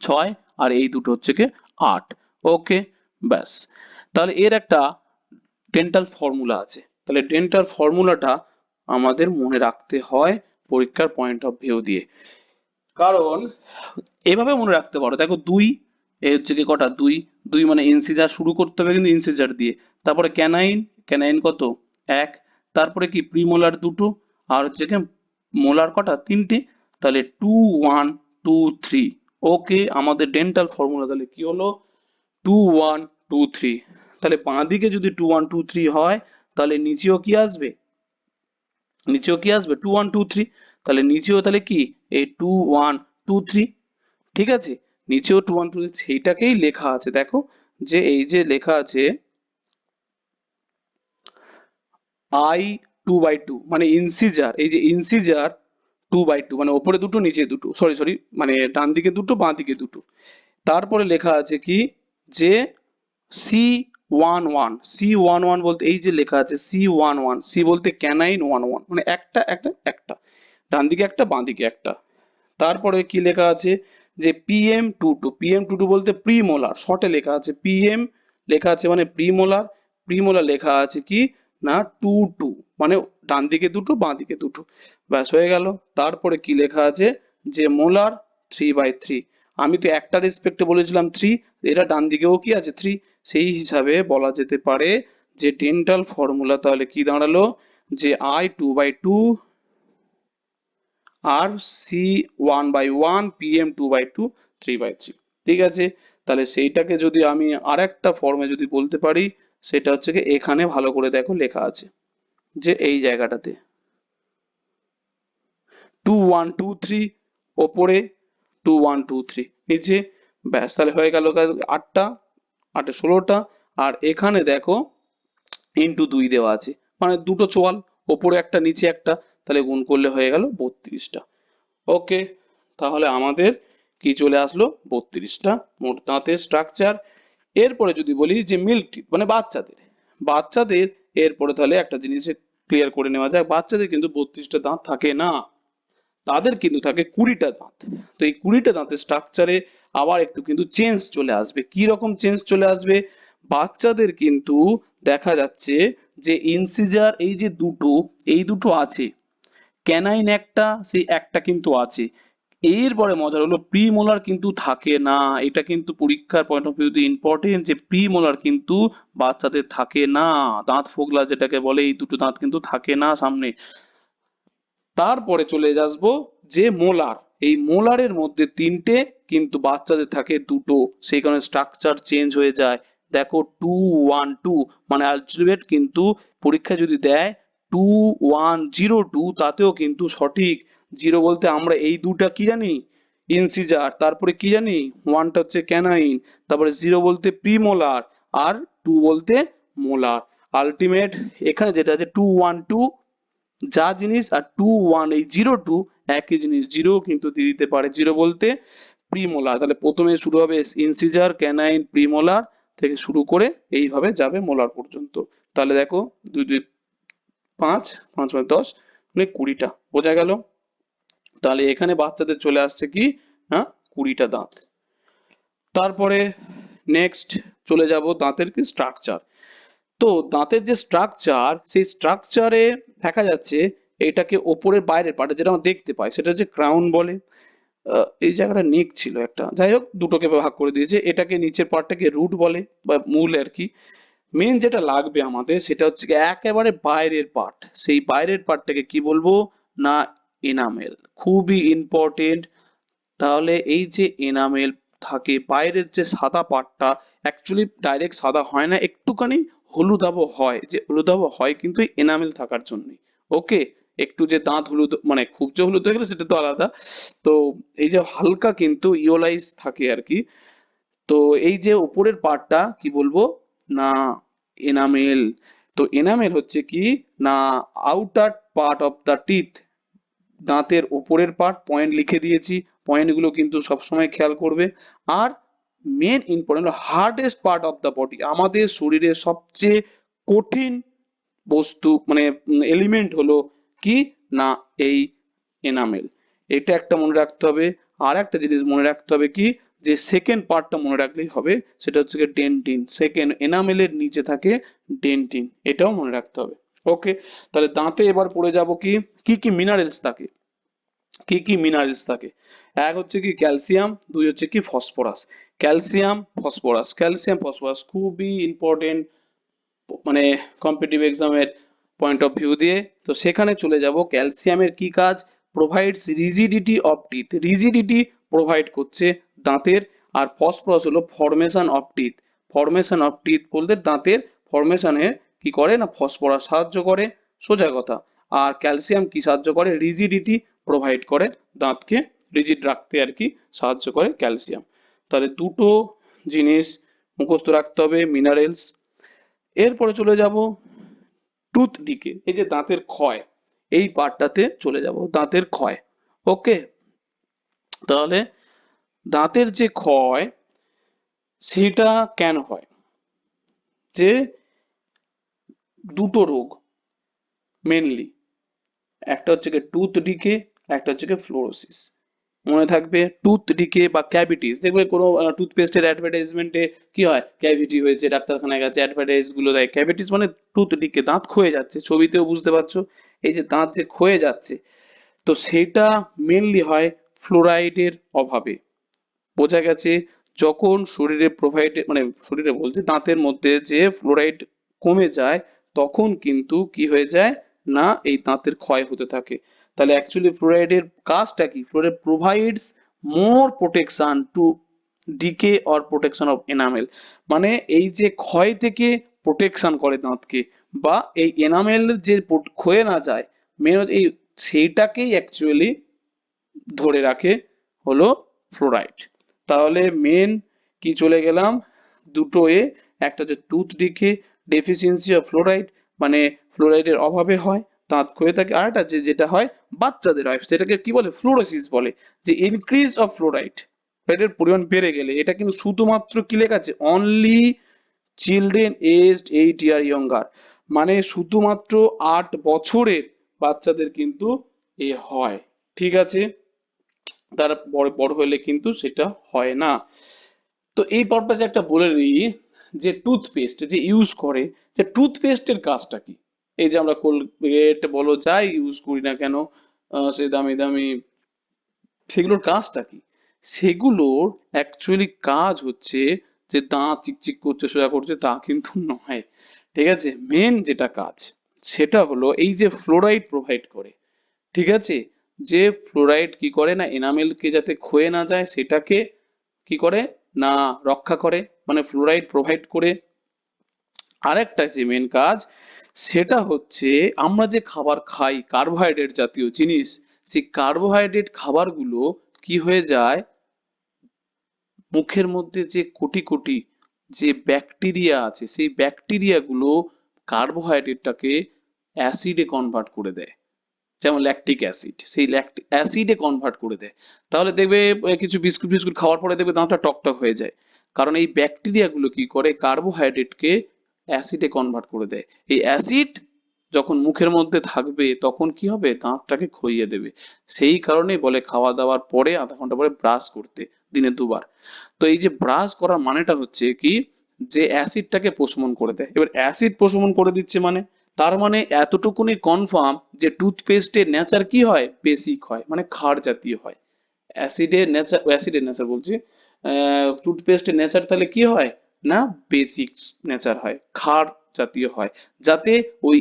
6, আর এই দুটো হচ্ছে কি 8। ওকে, ব্যাস। তাহলে এর একটা ডেন্টাল ফর্মুলা আছে। তাহলে ডেন্টাল ফর্মুলাটা আমাদের মনে রাখতে হয় পরীক্ষার পয়েন্ট অফ ভিউ দিয়ে। কারণ এভাবে মনে রাখতে পারো, দেখো দুই, এই হচ্ছে কি কটা, দুই। দুই মানে ইনসিজার শুরু করতে হবে কিন্তু ইনসিজার দিয়ে। তারপরে ক্যানাইন, ক্যানাইন কত, এক। তারপরে কি প্রিমোলার দুটো, আর হচ্ছে কি মোলার কটা, 3টে। তাহলে 2 1 2 3। ওকে, আমাদের ডেন্টাল ফর্মুলা তাহলে কি হলো 2 1 2 3। তাহলে বাঁ দিকে যদি 2 1 2 3 হয়, তাহলে নিচেও কি আসবে, নিচেও কি আসবে 2 1 2 3। তাহলে নিচেও তাহলে কি এই 2 1 2 3। ঠিক আছে, নিচেও 2 1 2 3, সেইটাকেই লেখা আছে। দেখো যে এই যে লেখা আছে I 2/2, মানে ইনসিজার, এই যে ইনসিজার 2/2, মানে ওপরে দুটো নিচে দুটো, সরি সরি, মানে ডান দিকে দুটো বাঁ দিকে দুটো। তারপরে লেখা আছে কি যে C11, C11 বলতে এই যে লেখা আছে C11, C বলতে ক্যানাইন 11, মানে একটা একটা একটা, ডান দিকে একটা বাঁ দিকে একটা। তারপরে কি লেখা আছে যে PM22, PM22 বলতে প্রিমোলার, শর্টে লেখা আছে PM লেখা আছে মানে প্রিমোলার। প্রিমোলার লেখা আছে কি না 22, মানে ডান দিকে দুটো বাঁ দিকে দুটো, ব্যাস হয়ে গেল। তারপরে কি লেখা আছে যে মোলার 3/3। আমি তো একটা রেসপেক্টে বলেছিলাম 3, এটা ডান দিকেও কি আছে 3। সেই হিসাবে বলা যেতে পারে যে ডেন্টাল ফর্মুলা তাহলে কি দাঁড়ালো, যে I 2/2 আর C1/1, PM2/2, 3/3। ঠিক আছে, তাহলে সেইটাকে যদি আমি আর একটা ফর্মে যদি বলতে পারি, সেটা হচ্ছে কি এখানে ভালো করে দেখো লেখা আছে যে এই জায়গাটাতে, 2 1 2 3 ওপরে 2 1 2 3 নিচে, ব্যাস তাহলে হয়ে গেল 8টা, 8 16টা। আর এখানে দেখো ইন্টু 2 দেওয়া আছে, মানে দুটো চোয়াল, ওপরে একটা নিচে একটা, তাহলে গুণ করলে হয়ে গেল 32টা। ওকে, তাহলে আমাদের কি চলে আসলো 32টা মোট দাঁতের স্ট্রাকচার। এরপরে যদি বলি যে মিল্ক টিথ মানে বাচ্চাদের, বাচ্চাদের এরপরে তাহলে একটা জিনিস ক্লিয়ার করে নেওয়া যায়, বাচ্চাদের কিন্তু 32টা দাঁত থাকে না, তাদের কিন্তু থাকে 20টা দাঁত। তো এই 20টা দাঁতের স্ট্রাকচারে আবার একটু কিন্তু চেঞ্জ চলে আসবে। কি রকম চেঞ্জ চলে আসবে? বাচ্চাদের কিন্তু দেখা যাচ্ছে যে ইনসিজার এই যে দুটো, এই দুটো আছে, ক্যানাইন একটা, সেই একটা কিন্তু আছে। এরপরে মজার হলো প্রিমোলার কিন্তু থাকে না, এটা কিন্তু পরীক্ষার পয়েন্ট অফ ভিউতে ইম্পর্টেন্ট, যে প্রিমোলার কিন্তু বাচ্চাদের থাকে না, দাঁত ফোগলা যেটাকে বলে, এই দুটো দাঁত কিন্তু থাকে না সামনে। তারপরে চলে আসবো যে মোলার, এই মোলারের মধ্যে 3টে, কিন্তু বাচ্চাদের থাকে 2টো, সেই কারণে স্ট্রাকচার চেঞ্জ হয়ে যায়। দেখো 2 1 2 মানে আলটিমেট কিন্তু পরীক্ষা যদি দেয় 2 1 0 2 তাতেও কিন্তু সঠিক। 0 বলতে আমরা এই দুটা কি জানি, ইনসিজার, তারপরে কি জানি 1টা হচ্ছে ক্যানাইন, তারপরে 0 বলতে প্রিমোলার, আর 2 বলতে মোলার। আলটিমেট এখানে যেটা আছে 2 1 2 যা জিনিস, আর 2 1 এই 0 2 একই জিনিস, 0 কিন্তু দিয়ে দিতে পারে, 0 বলতে প্রিমোলার। তাহলে প্রথমে শুরু হবে ইনসিজার, ক্যানাইন, প্রিমোলার থেকে শুরু করে এইভাবে যাবে মোলার পর্যন্ত। তাহলে দেখো 2 2 5 5 5 10 মানে 20টা, বোঝা গেল? তাহলে এখানে বাচ্চাদের চলে আসছে কি না 20টা দাঁত। তারপরে নেক্সট চলে যাব দাঁতের কি স্ট্রাকচার। তো দাঁতের যে স্ট্রাকচার, সেই স্ট্রাকচারে দেখা যাচ্ছে এটাকে ওপরের বাইরের পার্টে যেটা আমরা দেখতে পাই সেটা হচ্ছে ক্রাউন বলে। এই জায়গাটা নিক ছিল একটা, যাই হোক দুটোকে ভাগ করে দিয়েছে, এটাকে নিচের পার্টটাকে রুট বলে বা মূল আর কি। মেন যেটা লাগবে আমাদের সেটা হচ্ছে গিয়ে একেবারে বাইরের পার্ট, সেই বাইরের পার্টটাকে কি বলবো না এনামেল, খুবই ইম্পর্টেন্ট। তাহলে এই যে এনামেল থাকে বাইরের যে সাদা পার্টটা, অ্যাকচুয়ালি ডাইরেক্ট সাদা হয় না, একটুখানি হলুদাভ হয়, যে হলুদাভ হয় কিন্তু এনামেল থাকার জন্য। ওকে, একটু যে দাঁত হলুদ মানে খুব যে হলুদ হয়ে গেলে সেটা তো আলাদা। তো এই যে হালকা কিন্তু ইওলাইজ থাকে আর কি। তো এই যে উপরের পার্টটা কি বলবো না এনামেল। তো এনামেল হচ্ছে কি না outer part of the teeth, দাঁতের উপরের পার্ট, পয়েন্ট লিখে দিয়েছি, পয়েন্টগুলো কিন্তু সবসময় খেয়াল করবে। আর main important hardest part of the body, আমাদের শরীরের সবচেয়ে কঠিন বস্তু মানে এলিমেন্ট হলো কি না এই এনামেল। এটা একটা মনে রাখতে হবে। আর একটা জিনিস মনে রাখতে হবে কি, যে সেকেন্ড পার্টটা মনে রাখলেই হবে, সেটা হচ্ছে ডেন্টিন, সেকেন্ড এনামেলের নিচে থাকে ডেন্টিন, এটাও মনে রাখতে হবে। ওকে, তাহলে দাঁতে এবার পড়ে যাব কি কি কি মিনারেলস থাকে, কি কি মিনারেলস থাকে। এক হচ্ছে কি ক্যালসিয়াম, দুই হচ্ছে কি phosphorus. Calcium phosphorus, calcium phosphorus খুবই ইম্পর্টেন্ট মানে কম্পিটিটিভ এক্সামের পয়েন্ট অফ ভিউ দিয়ে। তো সেখানে চলে যাব, ক্যালসিয়ামের কি কাজ, provides rigidity of teeth, rigidity provide করছে দাঁতের। আর ফসফরাস হলো formation of teeth, formation of teeth বলতে দাঁতের ফরমেশনে কি করে না ফসফরাস সাহায্য করে, সোজা কথা। আর ক্যালসিয়াম কি সাহায্য করে, রিজিডিটি প্রোভাইড করে, দাঁতকে রিজিড রাখতে আর কি সাহায্য করে ক্যালসিয়াম। তাহলে দুটো জিনিস মুখস্থ রাখতে হবে মিনারেলস। এরপরে চলে যাব টুথ ডিকে, এই যে দাঁতের ক্ষয়, এই পার্টটাতে চলে যাব, দাঁতের ক্ষয়। ওকে, তাহলে দাঁতের যে ক্ষয় সেটা কেন হয়, যে দুটো রোগ মেনলি, একটা হচ্ছে কি টুথ ডিকে, একটা হচ্ছে কি ফ্লোরোসিস। মনে থাকবে টুথ ডিকে বা ক্যাভিটিস, দেখবে কোনো টুথপেস্টের অ্যাডভার্টাইজমেন্টে কি হয়, ক্যাভিটি হয়েছে, ডাক্তারখানায় গেছে, অ্যাডভার্টাইজ গুলো দেয়, ক্যাভিটিস মানে টুথ ডিকে, দাঁত ক্ষয়ে যাচ্ছে, ছবিতেও বুঝতে পারছো এই যে দাঁত যে ক্ষয়ে যাচ্ছে। তো সেটা মেনলি হয় ফ্লোরাইডের অভাবে, বোঝা গেছে। যখন শরীরে প্রোভাইড মানে শরীরে বলতে দাঁতের মধ্যে যে ফ্লোরাইড কমে যায়, তখন কিন্তু কি হয়ে যায় না এই দাঁতের ক্ষয় হতে থাকে। তাহলে অ্যাকচুয়ালি ফ্লোরাইডের কাজটা কি, fluoride provides more protection to decay or protection of enamel, মানে এই যে ক্ষয় থেকে প্রোটেকশন করে দাঁতকে, বা এই এনামেল যে ক্ষয়ে না যায় মেন এই সেইটাকেই অ্যাকচুয়ালি ধরে রাখে হলো ফ্লোরাইড। তাহলে মেন কি চলে গেলাম, দুটো একটা হচ্ছে tooth decay deficiency of fluoride, মানে ফ্লোরাইডের অভাবে হয় দাঁত ক্ষয়ে থাকে। আর একটা যেটা হয় বাচ্চাদের হয়, সেটাকে কি বলে, ফ্লোরোসিস বলে, যে ইনক্রিজ অফ ফ্লোরাইড, ফ্লোরাইডের পরিমাণ বেড়ে গেলে। এটা কিন্তু শুধুমাত্র কি লেখা আছে, অনলি চিলড্রেন এজড 8 ইয়ার ইয়ঙ্গার, মানে শুধুমাত্র 8 বছরের বাচ্চাদের কিন্তু হয়, ঠিক আছে, তারা বড় বড় হলে কিন্তু সেটা হয় না। তো এই পারপাসে একটা বলে নিই, যে টুথপেস্ট যে ইউজ করে, যে টুথপেস্টের কাজটা কি। এই যে আমরা কোলগেট বলো যাই ইউজ করি না কেন, সে দামি দামি, সেগুলোর কাজটা কি? সেগুলোর অ্যাকচুয়ালি কাজ হচ্ছে যে দাঁত চিকচিক করছে সোজা করছে তা কিন্তু নয়, ঠিক আছে। মেন যেটা কাজ সেটা হলো এই যে ফ্লোরাইড প্রোভাইড করে, ঠিক আছে। যে ফ্লোরাইড কি করে না, এনামেলকে যাতে ক্ষয়ে না যায় সেটাকে কি করে না রক্ষা করে, মানে ফ্লোরাইড প্রোভাইড করে। আরেকটা যে মেন কাজ সেটা হচ্ছে আমরা যে খাবার খাই কার্বোহাইড্রেট জাতীয় জিনিস, সেই কার্বোহাইড্রেট খাবারগুলো কি হয়ে যায়, মুখের মধ্যে যে কোটি কোটি যে ব্যাকটেরিয়া আছে সেই ব্যাকটেরিয়া গুলো কার্বোহাইড্রেটটাকে অ্যাসিডে কনভার্ট করে দেয়, যেমন ল্যাকটিক অ্যাসিড, সেই ল্যাকটিক অ্যাসিডে কনভার্ট করে দেয়। তাহলে দেখবে কিছু বিস্কুট ফিস্কুট খাওয়ার পরে দেখবে দাঁতটা টকটক হয়ে যায়, কারণ এই ব্যাকটেরিয়া গুলো কি করে কার্বোহাইড্রেটকে অ্যাসিডে কনভার্ট করে দেয়। এই অ্যাসিড যখন মুখের মধ্যে থাকবে তখন কি হবে, দাঁতটাকে ক্ষইয়ে দেবে। সেই কারণেই বলে খাওয়া দাওয়ার পরে আধা ঘন্টা পরে ব্রাশ করতে, দিনে 2 বার। তো এই যে ব্রাশ করার মানেটা হচ্ছে কি, যে অ্যাসিডটাকে প্রশমন করে দেয়। এবার অ্যাসিড প্রশমন করে দিচ্ছে মানে, তার মানে এতটুকুনি কনফার্ম যে টুথপেস্টের নেচার কি হয়, বেসিক হয়, মানে ক্ষার জাতীয় হয়। অ্যাসিডের নেচার বলছি, টুথপেস্টের নেচার তাহলে কি হয় না, বেসিক নেচার হয়, ক্ষার জাতীয় হয়, যাতে ওই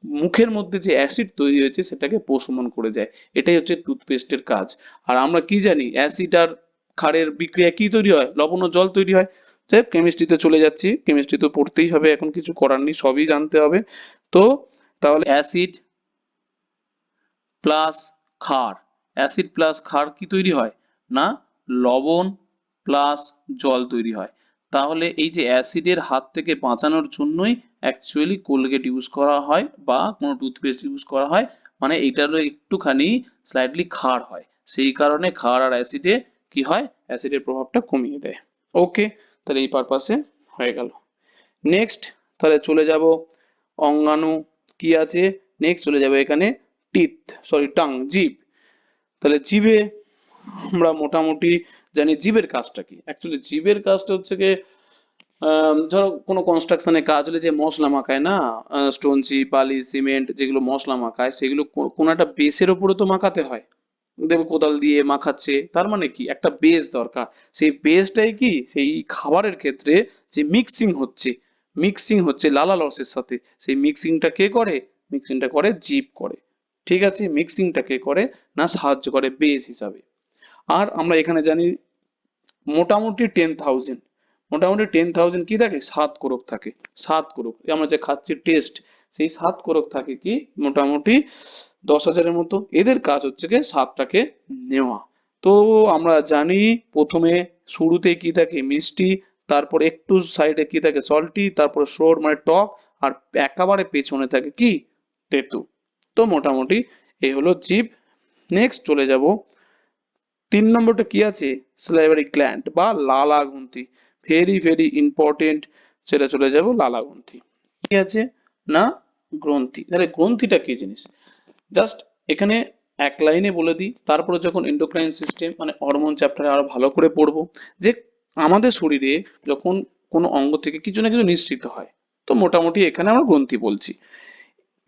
মুখের মধ্যে যে অ্যাসিড তৈরি হয়েছে সেটাকে প্রশমন করে যায়। এটাই হচ্ছে টুথপেস্টের কাজ। আর আমরা কি জানি, অ্যাসিড আর ক্ষারের বিক্রিয়া কি তৈরি হয়, লবণ ও জল তৈরি হয়। যাই হোক, কেমিস্ট্রিতে চলে যাচ্ছি, কেমিস্ট্রি তো পড়তেই হবে, এখন কিছু করার নেই, সবই জানতে হবে। তো তাহলে অ্যাসিড প্লাস ক্ষার, অ্যাসিড প্লাস ক্ষার কি তৈরি হয় না, লবণ প্লাস জল তৈরি হয়। তাহলে এই যে অ্যাসিডের হাত থেকে বাঁচানোর জন্যই অ্যাকচুয়ালি কোলগেট ইউজ করা হয় বা কোনো টুথপেস্ট ইউজ করা হয়, মানে এইটারও একটুখানি স্লাইটলি ক্ষার হয়, সেই কারণে ক্ষার আর অ্যাসিডে কি হয়, অ্যাসিডের প্রভাবটা কমিয়ে দেয়। ওকে, তাহলে এই পারপাসে হয়ে গেল। নেক্সট তাহলে চলে যাব অঙ্গাণু কি আছে, নেক্সট চলে যাবে এখানে টিথ, সরি টাং, জিভ। তাহলে জিভে আমরা মোটামুটি জানি জিভের কাজটা কি। অ্যাকচুয়ালি জিভের কাজটা হচ্ছে কি, ধরো কোনো কনস্ট্রাকশনে কাজ হলে যে মশলা মাখায় না, স্টোন চিপ বালি সিমেন্ট যেগুলো মশলা মাখায় সেগুলো কোনো একটা বেসের উপরে তো মাখাতে হয়। দেখবে কোদাল দিয়ে মাখাচ্ছে, তার মানে কি একটা বেস দরকার। সেই বেসটাই কি সেই খাবারের ক্ষেত্রে যে মিক্সিং হচ্ছে লালা রসের সাথে, সেই মিক্সিংটা কে করে, মিক্সিংটা করে জিভ করে, ঠিক আছে। মিক্সিংটা কে করে না, সাহায্য করে বেস হিসাবে। আর আমরা এখানে জানি মোটামুটি 10,000, মোটামুটি 10,000 কি থাকে, সাত কোরক থাকে। সাত কোরক আমরা যে খাচ্ছি টেস্ট, সেই সাত কোরক থাকে কি মোটামুটি 10,000-এর মতো। এদের কাজ হচ্ছে কি স্বাদটাকে নেওয়া। তো আমরা জানি প্রথমে শুরুতে কি থাকে, মিষ্টি, তারপর একটু সাইডে কি থাকে, সল্টি, তারপর সোর মানে টক, আর একেবারে পেছনে থাকে কি, তেতো। তো মোটামুটি এই হলো জিভ। নেক্সট চলে যাব 3 নম্বরটা কি আছে, স্লাইভারি গ্ল্যান্ড বা লালা গ্রন্থি, ভেরি ভেরি ইম্পর্টেন্ট। সেটা চলে যাব লালা গ্রন্থি, কি আছে না, গ্রন্থি। তাহলে গ্রন্থিটা কি জিনিস, জাস্ট এখানে এক লাইনে বলে দিই, তারপরে যখন এন্ডোক্রাইন সিস্টেম মানে হরমোন চ্যাপ্টারে আরো ভালো করে পড়বো, যে আমাদের শরীরে যখন কোনো অঙ্গ থেকে কিছু না কিছু নিঃসৃত হয়, তো মোটামুটি এখানে আমরা গ্রন্থি বলছি।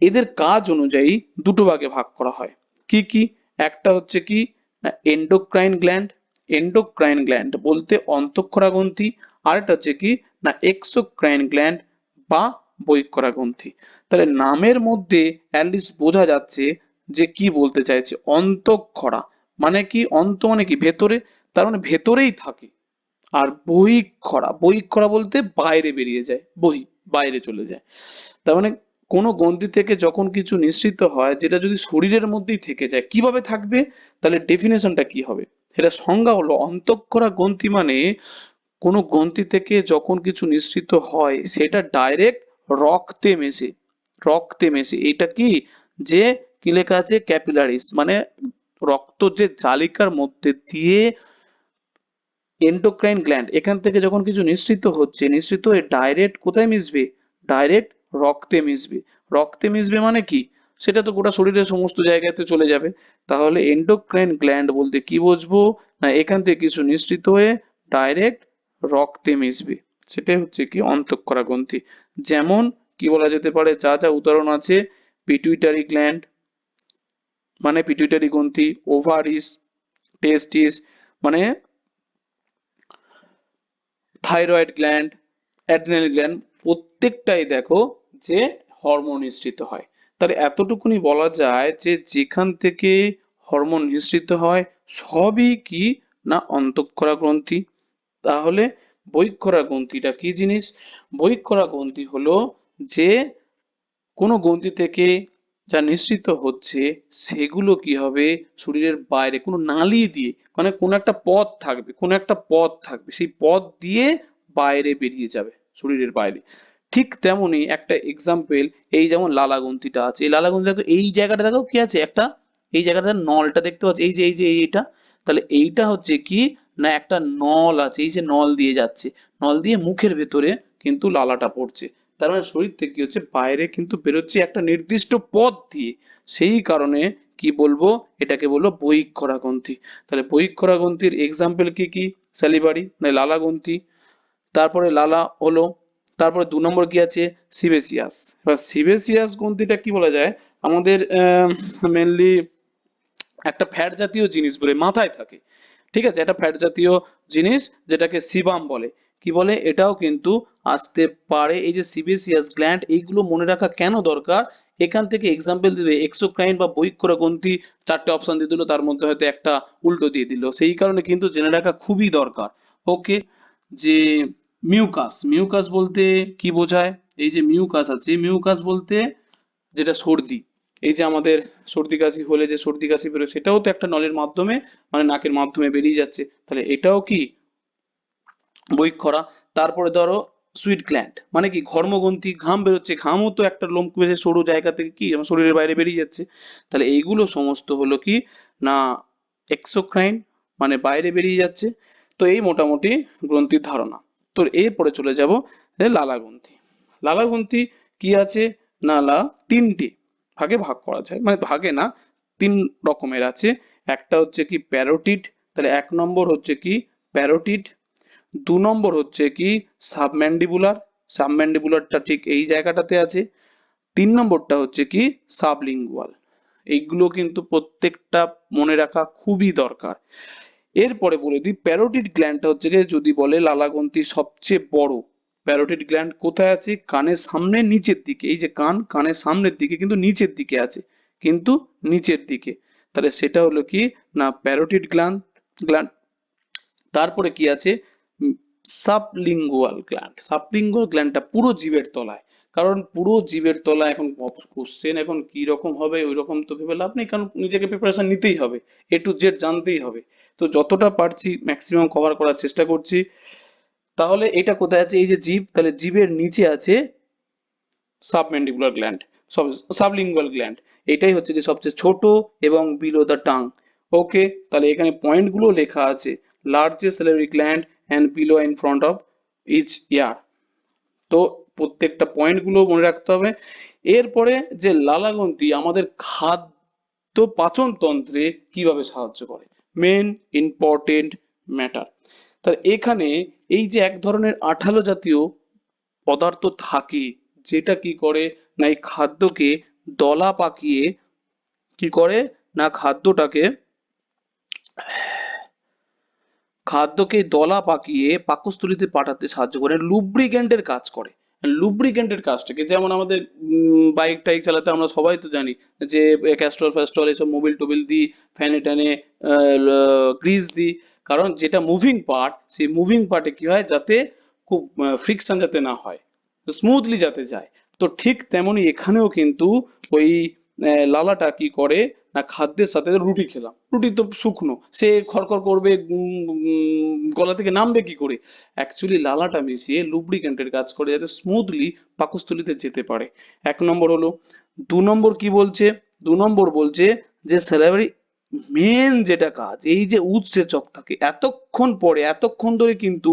এদের কাজ অনুযায়ী দুটো ভাগে ভাগ করা হয়। কি কি, একটা হচ্ছে কি না এন্ডোক্রাইন গ্ল্যান্ড, এন্ডোক্রাইন গ্ল্যান্ড বলতে অন্তঃক্ষরা গ্রন্থি, আরেকটা হচ্ছে কি না এক্সোক্রাইন গ্ল্যান্ড বা বহিঃক্ষরা গ্রন্থি। তাহলে নামের মধ্যে অ্যাটলিস্ট বোঝা যাচ্ছে যে কি বলতে চাইছে, অন্তঃক্ষরা মানে কি, অন্ত মানে কি ভেতরে, তার মানে ভেতরেই থাকে। আর বহিঃক্ষরা, বহিঃক্ষরা বলতে বাইরে বেরিয়ে যায়, বাইরে চলে যায়। তার মানে কোনো গ্রন্থি থেকে যখন কিছু নিঃসৃত হয় যেটা যদি শরীরের মধ্যেই থেকে যায় কিভাবে থাকবে, তাহলে ডেফিনেশনটা কি হবে? এটা সংজ্ঞা হলো অন্তঃক্ষরা গ্রন্থি মানে কোনো গ্রন্থি থেকে যখন কিছু নিঃসৃত হয় সেটা ডাইরেক্ট রক্তে মেশে এটা কি, যে কি লেখা আছে ক্যাপিলারিস মানে রক্ত যে জালিকার মধ্যে দিয়ে এন্ডোক্রাইন গ্ল্যান্ড এখান থেকে যখন কিছু নিঃসৃত হয়ে ডাইরেক্ট কোথায় মিশবে, ডাইরেক্ট রক্তে মিশবে মানে কি, সেটা তো গোটা শরীরের সমস্ত জায়গাতে চলে যাবে। তাহলে এন্ডোক্রাইন গ্ল্যান্ড বলতে কি বুঝবো, না এখান থেকে কিছু নিঃসৃত হয়ে ডাইরেক্ট রক্তে মিশবে, সেটাই হচ্ছে কি অন্তঃক্ষরা গ্রন্থি। যেমন কি বলা যেতে পারে, যা যা উদাহরণ আছে, পিটুইটারি গ্ল্যান্ড মানে পিটুইটারি গ্রন্থি, ওভারিস, টেস্টিস মানে থাইরয়েড গ্ল্যান্ড, অ্যাড্রিনাল গ্ল্যান্ড, প্রত্যেকটাই দেখো যে হরমোন নিঃসৃত হয়। তাহলে এতটুকুনি বলা যায় যে যেখান থেকে হরমোন নিঃসৃত হয় সবই কি, না অন্তঃক্ষরা গ্রন্থি। তাহলে বহিঃক্ষরা গ্রন্থিটা কি জিনিস? বহিঃক্ষরা গ্রন্থি হলো যে কোনো গ্রন্থি থেকে যা নিঃসৃত হচ্ছে সেগুলো কি হবে শরীরের বাইরে কোনো নালী দিয়ে, মানে কোনো একটা পথ থাকবে সেই পথ দিয়ে বাইরে বেরিয়ে যাবে শরীরের বাইরে। ঠিক তেমনি একটা এক্সাম্পল, এই যেমন লালা গ্রন্থিটা আছে, এই লালা গ্রন্থি দেখো এই জায়গাটা দেখো কি আছে একটা, এই জায়গাটা নলটা দেখতে পাচ্ছ, এই যে এইটা, তাহলে এইটা হচ্ছে কি, না একটা নল আছে, এই যে নল দিয়ে যাচ্ছে, নল দিয়ে মুখের ভেতরে কিন্তু লালাটা পড়ছে। তার মানে শরীর থেকে কি হচ্ছে বাইরে কিন্তু বেরোচ্ছে একটা নির্দিষ্ট পথ দিয়ে, সেই কারণে কি বলবো, এটাকে বলবো বহিঃক্ষরা গ্রন্থি। তাহলে বহিঃক্ষরা গ্রন্থির এক্সাম্পল কি কি, স্যালিভারি মানে লালা গ্রন্থি, তারপরে লালা হলো, তারপরে 2 নম্বর কি আছে সিবেসিয়াস। এবার সিবেসিয়াস গ্রন্থিটা কি বলা যায়, আমাদের মেনলি একটা ফ্যাট জাতীয় জিনিস বলে মাথায় থাকে, ঠিক আছে, একটা ফ্যাট জাতীয় জিনিস যেটাকে সিবাম বলে, কি বলে এটাও কিন্তু আসতে পারে। এই যে সিবেসিয়াস গ্ল্যান্ড এইগুলো মনে রাখা কেন দরকার, এখান থেকে এক্সাম্পল দিবে এক্সোক্রাইন বা বহিঃক্ষরা গ্রন্থি, 4টে অপশন দিয়ে দিল তার মধ্যে হয়তো একটা উল্টো দিয়ে দিল, সেই কারণে কিন্তু জেনে রাখা খুবই দরকার। ওকে, যে মিউকাস বলতে কি বোঝায়, এই যে মিউকাস আছে, মিউকাস বলতে যেটা সর্দি, এই যে আমাদের সর্দি কাশি হলে যে সর্দি কাশি বেরোয় সেটাও তো একটা নলের মাধ্যমে মানে নাকের মাধ্যমে বেরিয়ে যাচ্ছে, তাহলে এটাও কি বহিঃক্ষরা। তারপরে ধরো সুইট গ্ল্যান্ড মানে কি ঘর্মগ্রন্থি, ঘাম বেরোচ্ছে, ঘামও তো একটা লোমকূপের সরু জায়গা থেকে কি আমার শরীরের বাইরে বেরিয়ে যাচ্ছে, তাহলে এইগুলো সমস্ত হলো কি, না এক্সোক্রাইন মানে বাইরে বেরিয়ে যাচ্ছে। তো এই মোটামুটি গ্রন্থির ধারণা। তো এরপরে চলে যাব লালা গ্রন্থি। লালা গ্রন্থি কি আছে, নালা 3টে ভাগে ভাগ করা যায়, মানে ভাগে না, 3 রকমের আছে। একটা হচ্ছে কি প্যারোটিড, তাহলে 1 নম্বর হচ্ছে কি প্যারোটিড, 2 নম্বর হচ্ছে কি সাবম্যান্ডিবুলার, সাবম্যান্ডিবুলারটা ঠিক এই জায়গাটাতে আছে, 3 নম্বরটা হচ্ছে কি সাবলিঙ্গুয়াল। এইগুলো কিন্তু প্রত্যেকটা মনে রাখা খুবই দরকার। এরপরে বলে দিই প্যারোটিড গ্ল্যান্ডটা হচ্ছে গিয়ে যদি বলে লালা গ্রন্থির সবচেয়ে বড়, প্যারোটিড গ্ল্যান্ড কোথায় আছে, কানের সামনে নিচের দিকে, এই যে কানের সামনের দিকে কিন্তু নিচের দিকে আছে, কিন্তু নিচের দিকে, তাহলে সেটা হলো কি, না প্যারোটিড গ্ল্যান্ড। তারপরে কি আছে সাবলিঙ্গুয়াল গ্ল্যান্ডটা পুরো জিভের তলায়, কারণ পুরো জিভের তলায় এখন কোশ্চেন এখন কি রকম হবে ওই রকম তো ভেবে লাভ নেই, কারণ নিজেকে প্রিপারেশন নিতেই হবে, A to Z জানতেই হবে। তো যতটা পারছি ম্যাক্সিমাম কভার করার চেষ্টা করছি। তাহলে এটা কোথায় আছে, এই যে জিভ, তাহলে জিভের নিচে আছে সাবম্যান্ডিবুলার গ্ল্যান্ড, সাবলিঙ্গুয়াল গ্ল্যান্ড, এটাই হচ্ছে যে সবচেয়ে ছোট এবং বিলো দ্য টাং। ওকে, তাহলে এখানে পয়েন্ট গুলো লেখা আছে, largest salivary gland and below in front of each ear। তো প্রত্যেকটা পয়েন্ট গুলো মনে রাখতে হবে। এরপরে যে লালা গ্রন্থি আমাদের খাদ্য পাচন তন্ত্রে কিভাবে সাহায্য করে, মেন ইম্পর্টেন্ট ম্যাটার। তাহলে এখানে এই যে এক ধরনের আঠালো জাতীয় পদার্থ থাকে যেটা কি করে, না এই খাদ্যকে দলা পাকিয়ে কি করে, না খাদ্যকে দলা পাকিয়ে পাকস্থলীতে পাঠাতে সাহায্য করে, লুব্রিক্যান্টের কাজ করে। লুব্রিক্যান্টের কাজটাকে যেমন আমাদের বাইক টাইক চালাতে আমরা সবাই তো জানি যে ক্যাস্ট্রল ফ্যাস্ট্রল এসব মোবিল টোবিল দিই, ফ্যানে ট্যানে গ্রিস দিই, কারণ যেটা মুভিং পার্ট সেই মুভিং পার্টে কি হয় যাতে খুব ফ্রিকশন যাতে না হয়, স্মুথলি যাতে যায়। তো ঠিক তেমনি এখানেও কিন্তু ওই লালাটা কি করে না, খাদ্যের সাথে রুটি খেলাম, রুটি তো শুকনো, সে খড়খড় করবে, গলা থেকে নামবে কি করে? অ্যাকচুয়ালি লালাটা মিশিয়ে লুব্রিক্যান্টের কাজ করে যাতে স্মুথলি পাকস্থলীতে যেতে পারে। এক নম্বর হলো। দু নম্বর কি বলছে? দু নম্বর বলছে যে স্যালারি মেন যেটা কাজ, এই যে উৎসেচক থাকে, এতক্ষণ ধরে কিন্তু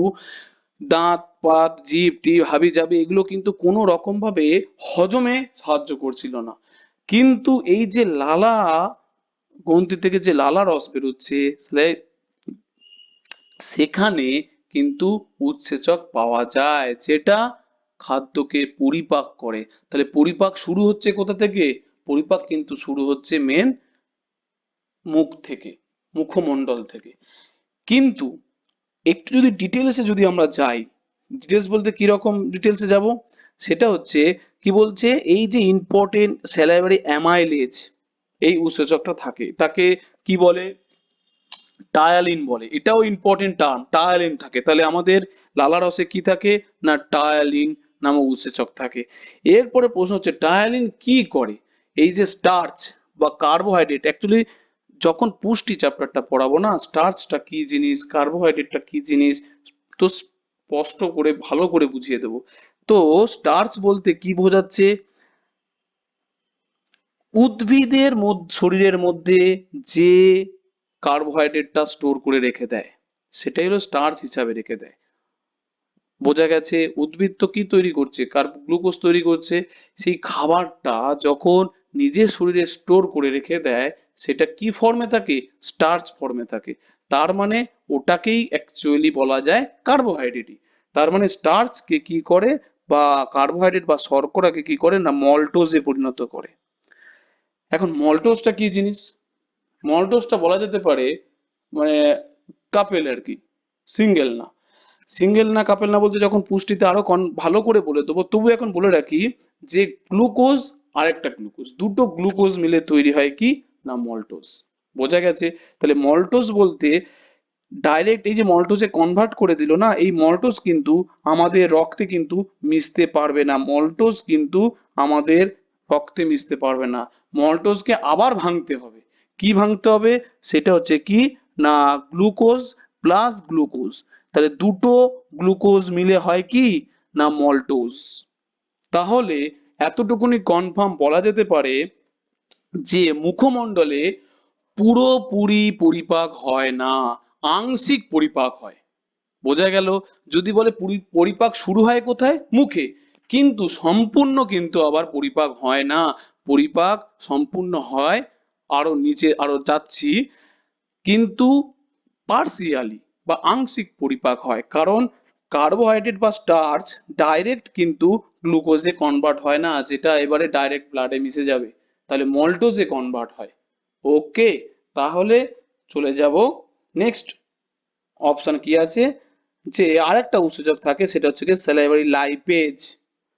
দাঁত পাত জিভ টিভ হাবি জাবি এগুলো কিন্তু কোনো রকম ভাবে হজমে সাহায্য করছিল না, কিন্তু এই যে লালা গ্রন্থি থেকে যে লালা রস বেরোচ্ছে, সেখানে কিন্তু উৎসেচক পাওয়া যায় যেটা খাদ্যকে পরিপাক করে। তাহলে পরিপাক শুরু হচ্ছে কোথা থেকে? পরিপাক কিন্তু শুরু হচ্ছে মেন মুখ থেকে, মুখমণ্ডল থেকে। কিন্তু একটু যদি ডিটেলসে যদি আমরা যাই, ডিটেলস বলতে কি রকম ডিটেলসে যাব? সেটা হচ্ছে কি বলছে, এই যে ইম্পর্টেন্ট স্যালাইভারি অ্যামাইলেজ এই উৎসেচকটা থাকে, তাকে কি বলে? টায়ালিন বলে। এটাও ইম্পর্টেন্ট টার্ম, টায়ালিন থাকে। তাহলে আমাদের লালা রসে কি থাকে না, টায়ালিন নামক উৎসেচক থাকে। এরপরে প্রশ্ন হচ্ছে টায়ালিন কি করে? এই যে স্টার্চ বা কার্বোহাইড্রেট, অ্যাকচুয়ালি যখন পুষ্টি চ্যাপ্টারটা পড়াবো না, স্টার্চটা কি জিনিস, কার্বোহাইড্রেটটা কি জিনিস, তো স্পষ্ট করে ভালো করে বুঝিয়ে দেবো। তো স্টার্চ বলতে কি বোঝাচ্ছে? উদ্ভিদের শরীরের মধ্যে যে কার্বোহাইড্রেটটা স্টোর করে রেখে দেয়, সেটাই হলো স্টার্চ হিসাবে রেখে দেয়। বোঝা গেছে? উদ্ভিদ তো কি তৈরি করছে, গ্লুকোজ তৈরি করছে। সেই খাবারটা যখন নিজের শরীরে স্টোর করে রেখে দেয়, সেটা কি ফর্মে থাকে? স্টার্চ ফর্মে থাকে। তার মানে ওটাকেই অ্যাকচুয়ালি বলা যায় কার্বোহাইড্রেটই। তার মানে স্টার্চ কে কি করে, বা কার্বোহাইড্রেট বা শর্করাকে কি করে না, মল্টোজে পরিণত করে। এখন মল্টোজটা কি জিনিস? মল্টোজটা বলা যেতে পারে মানে কাপেল আর কি, সিঙ্গেল না। সিঙ্গেল না কাপেল না বলতে যখন পুষ্টিতে আরো ভালো করে বলে দেবো, তবু এখন বলে রাখি যে গ্লুকোজ আর একটা গ্লুকোজ, দুটো গ্লুকোজ মিলে তৈরি হয় কি না, মল্টোজ। বোঝা গেছে? তাহলে মল্টোজ বলতে ডাইরেক্ট এই যে মল্টোজে কনভার্ট করে দিল না, এই মল্টোজ কিন্তু আমাদের রক্তে কিন্তু মিশতে পারবে না, মল্টোজ কিন্তু আমাদের রক্তে মিশতে পারবে না। মল্টোজকে আবার ভাঙতে হবে। কি ভাঙতে হবে? সেটা হচ্ছে কি না, গ্লুকোজ প্লাস গ্লুকোজ। তাহলে দুটো গ্লুকোজ মিলে হয় কি না, মল্টোজ। তাহলে এতটুকুনি কনফার্ম বলা যেতে পারে যে মুখমণ্ডলে পুরোপুরি পরিপাক হয় না, আংশিক পরিপাক হয়। বোঝা গেল? যদি বলে পরিপাক শুরু হয় কোথায়? মুখে। কিন্তু সম্পূর্ণ কিন্তু আবার পরিপাক হয় না, পরিপাক সম্পূর্ণ হয় আরো নিচে, আরো যাচ্ছি, কিন্তু পার্সিয়ালি বা আংশিক পরিপাক হয়। কারণ কার্বোহাইড্রেট বা স্টার্চ ডাইরেক্ট কিন্তু গ্লুকোজে কনভার্ট হয় না, যেটা এবারে ডাইরেক্ট ব্লাডে মিশে যাবে। তাহলে মল্টোজে কনভার্ট হয়। ওকে, তাহলে চলে যাব নেক্সট অপশন কি আছে, যে আরেকটা উৎসেচক থাকে, সেটা হচ্ছে কি স্যালাইভারি লাইপেজ।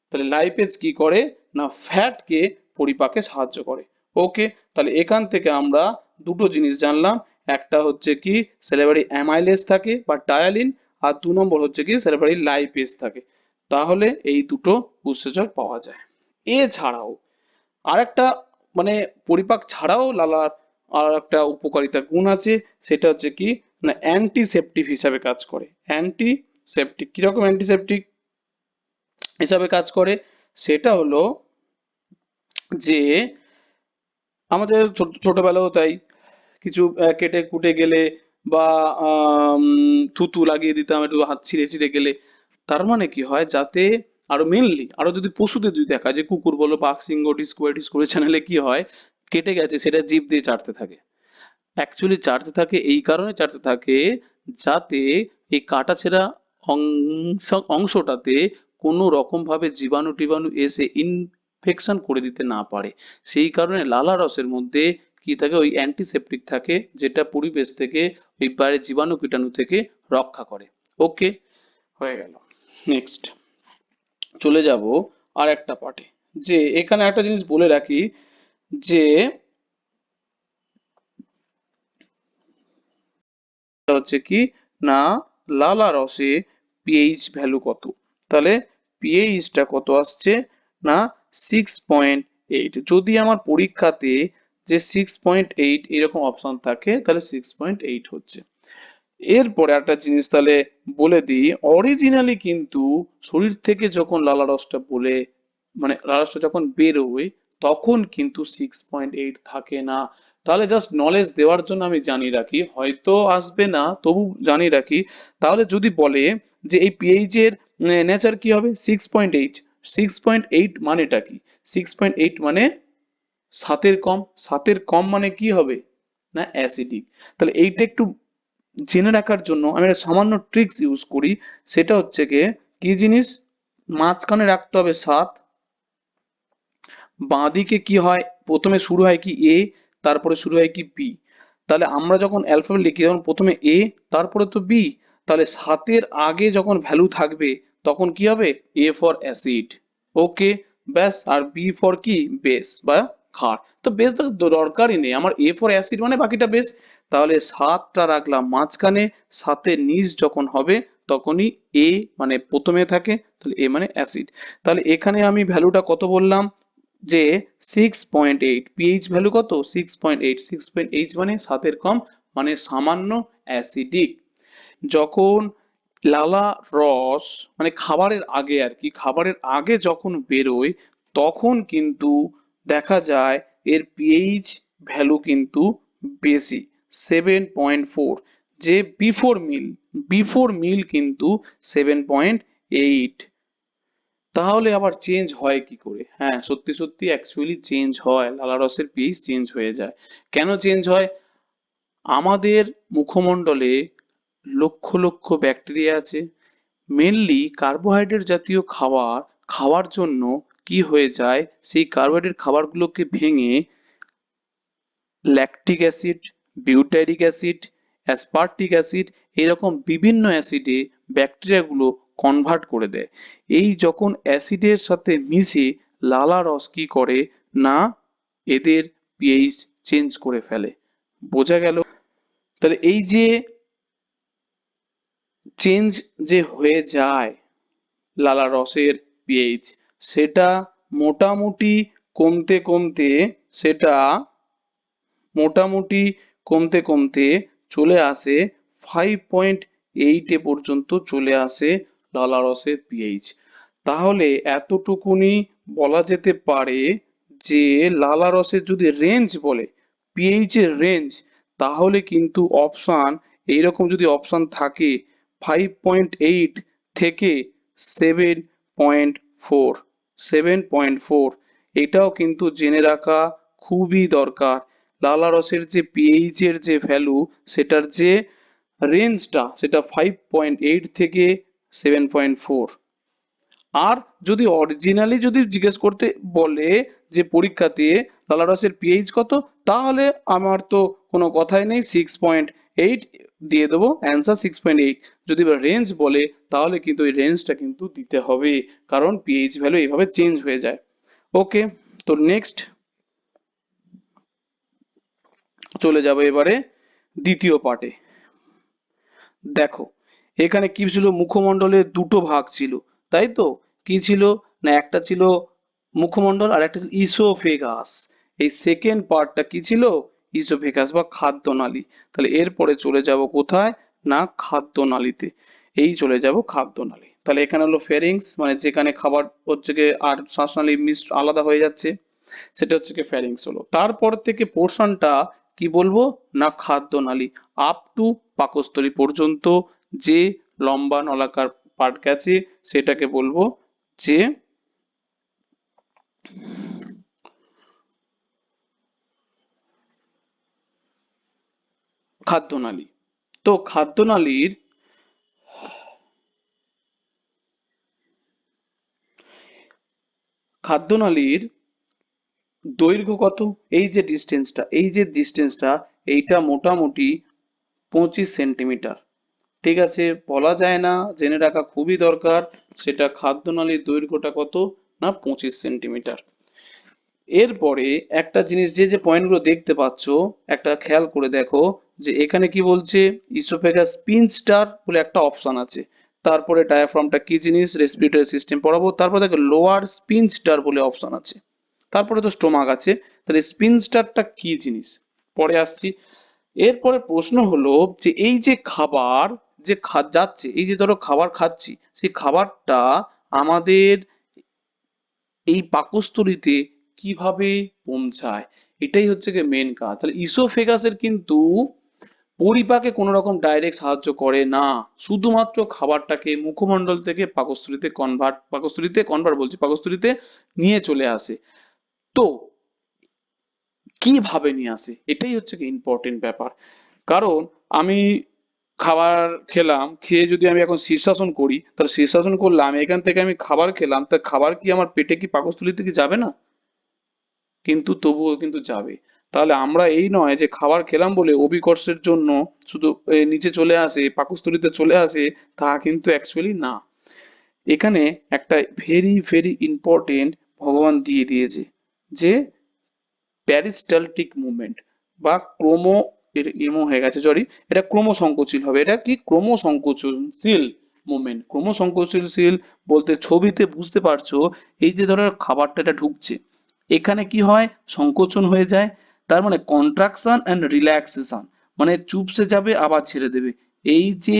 তাহলে লাইপেজ কি করে না, ফ্যাট কে পরিপাকে সাহায্য করে। ওকে, তাহলে এখান থেকে আমরা দুটো জিনিস জানলাম, একটা হচ্ছে কি স্যালাইভারি অ্যামাইলেজ থাকে বা টায়ালিন, আর দু নম্বর হচ্ছে কি স্যালাইভারি লাইপেজ থাকে। তাহলে এই দুটো উৎসেচক পাওয়া যায়। এছাড়াও আরেকটা মানে পরিপাক ছাড়াও লালার আর একটা উপকারিতা গুণ আছে, সেটা হচ্ছে কি না অ্যান্টিসেপটিক হিসাবে কাজ করে। অ্যান্টিসেপটিক কিরকম অ্যান্টিসেপটিক হিসাবে কাজ করে? সেটা হলো যে আমাদের ছোটবেলাও তাই, কিছু কেটে কুটে গেলে বা থুতু লাগিয়ে দিতাম একটু হাত ছিঁড়ে ছিঁড়ে গেলে, তার মানে কি হয়, যাতে আরো মেনলি আরো যদি পশুদের যদি দেখা যায়, কুকুর বলো, বাঘ, সিংহ, ডিসকভারি চ্যানেলে কি হয়, কেটে গেছে সেটা জিভ দিয়ে চাটতে থাকে। অ্যাকচুয়ালি চাটতে থাকে এই কারণে চাটতে থাকে, যাতে এই কাটাছেঁড়া অংশটাতে কোনো রকম ভাবে জীবাণু টিবাণু এসে ইনফেকশন করে দিতে না পারে। সেই কারণে লালা রসের মধ্যে কি থাকে, ওই অ্যান্টিসেপটিক থাকে, যেটা পরিবেশ থেকে ওই বাইরের জীবাণু কীটাণু থেকে রক্ষা করে। ওকে, হয়ে গেল। নেক্সট চলে যাব আর একটা পার্টে, যে এখানে একটা জিনিস বলে রাখি, যে হচ্ছে কি না লালা রসে পিএইচ ভ্যালু কত। তাহলে পিএইচটা কত আসছে না 6.8? যদি আমার পরীক্ষাতে যে 6.8 এরকম অপশন থাকে তাহলে 6.8 হচ্ছে। এরপরে একটা জিনিস তাহলে বলে দিই, অরিজিনালি কিন্তু শরীর থেকে যখন লালা রসটা মানে লালা রসটা যখন বেরোয় তখন কিন্তু 6.8 থাকে না। তাহলে জাস্ট নলেজ দেওয়ার জন্য আমি জানিয়ে রাখি, হয়তো আসবে না তবু জানিয়ে রাখি। তাহলে যদি বলে যে এই পিএইচ এর নেচার কি হবে 6.8, 6.8 মানেটা কি? 6.8 মানে 7-এর কম। 7-এর কম মানে কি হবে? না অ্যাসিডিক। তাহলে এইটা একটু জেনে রাখার জন্য আমি একটা সামান্য ট্রিক্স ইউজ করি। সেটা হচ্ছে গিয়ে কি জিনিস, মাঝখানে রাখতে হবে 7, বাঁদিকে কি হয়, প্রথমে শুরু হয় কি এ, তারপরে শুরু হয় কি বি। তাহলে আমরা যখন অ্যালফাবেট লিখি তখন প্রথমে এ, তারপরে তো বি। তাহলে 7-এর আগে যখন ভ্যালু থাকবে তখন কি হবে? এ ফর অ্যাসিড, ওকে, ব্যাস। আর বি ফর কি? বেস বা ক্ষার। তো বেস তো দরকারই নেই, আমার এ ফর অ্যাসিড মানে বাকিটা বেস। তাহলে 7টা রাখলাম মাঝখানে, 7-এর নিচ যখন হবে তখনই এ মানে প্রথমে থাকে, তাহলে এ মানে অ্যাসিড। তাহলে এখানে আমি ভ্যালুটা কত বললাম যে 6.8, পিএইচ ভ্যালু কত? 6.8। 6.8 মানে 7-এর কম মানে সামান্য অ্যাসিডিক। যখন লালা রস মানে খাবারের আগে আর কি, খাবারের আগে যখন বেরোয় তখন কিন্তু দেখা যায় এর পিএইচ ভ্যালু কিন্তু বেশি, 7.4। যে বিফোর মিল কিন্তু 7.8। তাহলে আবার চেঞ্জ হয় কি করে? হ্যাঁ, সত্যি সত্যি অ্যাকচুয়ালি চেঞ্জ হয়, লালা রসের পিএইচ চেঞ্জ হয়ে যায়। কেন চেঞ্জ হয়? আমাদের মুখমণ্ডলে লক্ষ লক্ষ ব্যাকটেরিয়া আছে। মেনলি কার্বোহাইড্রেট জাতীয় খাবার খাওয়ার জন্য কি হয়ে যায়, সেই কার্বোহাইড্রেট খাবারগুলোকে ভেঙে lactic acid, butyric acid, aspartic acid এরকম বিভিন্ন অ্যাসিডে ব্যাকটেরিয়াগুলো কনভার্ট করে দেয়। এই যখন অ্যাসিডের সাথে মিশে লালা রস কি করে না এদের পিএইচ চেঞ্জ করে ফেলে। বোঝা গেল? তাহলে এই যে চেঞ্জ যে হয়ে যায় লালা রসের পিএইচ, সেটা মোটামুটি কমতে কমতে সেটা মোটামুটি কমতে কমতে চলে আসে 5.8 পর্যন্ত চলে আসে লালা রসের পিএইচ। তাহলে এতটুকুনি বলা যেতে পারে যে লালা রসের যদি রেঞ্জ বলে, পিএইচ এর রেঞ্জ, তাহলে কিন্তু অপশন এইরকম যদি অপশন থাকে 5.8 থেকে 7.4, 7.4 এটাও কিন্তু জেনে রাখা খুবই দরকার। লালা রসের যে পিএইচ এর যে ভ্যালু সেটার যে রেঞ্জটা সেটা 5.8 থেকে 7.4। আর যদি অরিজিনালি যদি জিজ্ঞেস করতে বলে যে পরীক্ষাতে লালা রসের পিএইচ কত, তাহলে আমার তো কোনো কথাই নেই, 6.8 দিয়ে দেবো অ্যান্সার 6.8। যদি রেঞ্জ বলে তাহলে কিন্তু ওই রেঞ্জটা কিন্তু দিতে হবে, কারণ পিএইচ ভ্যালু এইভাবে চেঞ্জ হয়ে যায়। ওকে, তো নেক্সট চলে যাবো এবারে দ্বিতীয় পার্টে। দেখো এখানে কি ছিল, মুখমণ্ডলের দুটো ভাগ ছিল, তাই তো? কি ছিল না, একটা ছিল মুখমণ্ডল আর একটা ছিল ইসোফেগাস। এই সেকেন্ড পার্টটা কি ছিল? ইসোফেগাস বা খাদ্যনালী। তাহলে এরপরে চলে যাব কোথায় না খাদ্যনালীতে। এই চলে যাব খাদ্যনালী। তাহলে এখানে হলো ফেরিংস মানে যেখানে খাবার হচ্ছে গিয়ে আর শ্বাসনালী মিশ্র আলাদা হয়ে যাচ্ছে, সেটা হচ্ছে কি ফ্যারিংস হলো। তারপর থেকে পোর্শনটা কি বলবো না খাদ্যনালী, আপ টু পাকস্থলী পর্যন্ত যে লম্বা নলাকার পার্ট গেছে সেটাকে বলবো যে খাদ্যনালী। তো খাদ্যনালীর দৈর্ঘ্য কত? এই যে ডিস্টেন্সটা এইটা মোটামুটি 25 সেন্টিমিটার। ঠিক আছে, বলা যায় না, জেনে রাখা খুবই দরকার। সেটা খাদ্যনালীর দৈর্ঘ্যটা কত না 25 সেন্টিমিটার। এরপরে একটা জিনিস, যে যে পয়েন্টগুলো দেখতে পাচ্ছ একটা খেয়াল করে দেখো যে এখানে কি বলছে, ইসোফেগাস পিনস্টার বলে একটা অপশন আছে, তারপরে ডায়াফ্রামটা কি জিনিস, রেসপিরেটরি সিস্টেম পড়াবো, তারপর দেখো লোয়ার স্পিনস্টার বলে অপশন আছে, তারপরে তো স্টোমাক আছে, তাহলে স্পিনস্টারটা কি জিনিস পরে আসছি। এরপরে প্রশ্ন হলো যে এই যে খাবার যে যাচ্ছে, এই যে ধরো খাবার খাচ্ছি, সেই খাবারটা আমাদের এই পাকস্থলীতে কিভাবে পৌঁছায়, এটাই হচ্ছে গিয়ে মেন কাজ। তাহলে ইসোফেগাসের কিন্তু পরিপাকে কোনো রকম ডাইরেক্ট সাহায্য করে না, শুধুমাত্র খাবারটাকে মুখমণ্ডল থেকে পাকস্থলীতে কনভার্ট বলছি পাকস্থলীতে নিয়ে চলে আসে। তো কিভাবে নিয়ে আসে, এটাই হচ্ছে কি ইম্পর্টেন্ট ব্যাপার। কারণ আমি খাবার খেলাম, খেয়ে যদি আমি এখন শীর্ষাসন করি, তাহলে শীর্ষাসন করলাম, এখান থেকে আমি খাবার খেলাম, তা খাবার কি আমার পেটে কি পাকস্থলীতে কি যাবে না? কিন্তু তবুও কিন্তু যাবে। তাহলে আমরা এই নয় যে খাবার খেলাম বলে অভিকর্ষের জন্য শুধু নিচে চলে আসে, পাকস্থলীতে চলে আসে, তা কিন্তু অ্যাকচুয়ালি না। এখানে একটা ভেরি ভেরি ইম্পর্টেন্ট ভগবান দিয়ে দিয়েছে, যে প্যারিস্টালটিক মুভমেন্ট বা এমো হয়ে গেছে, সরি, এটা ক্রমসংকোচনশীল হবে। এটা কি ক্রমসংকোচনশীল মুভমেন্ট। ক্রমসংকোচনশীল বলতে ছবিতে বুঝতে পারছো, এই যে ধরো খাবারটা এটা ঢুকছে, এখানে কি হয়, সংকোচন হয়ে যায়, তার মানে কন্ট্রাকশন এন্ড রিল্যাক্সেশন, মানে চুপসে যাবে আবার ছেড়ে দেবে। এই যে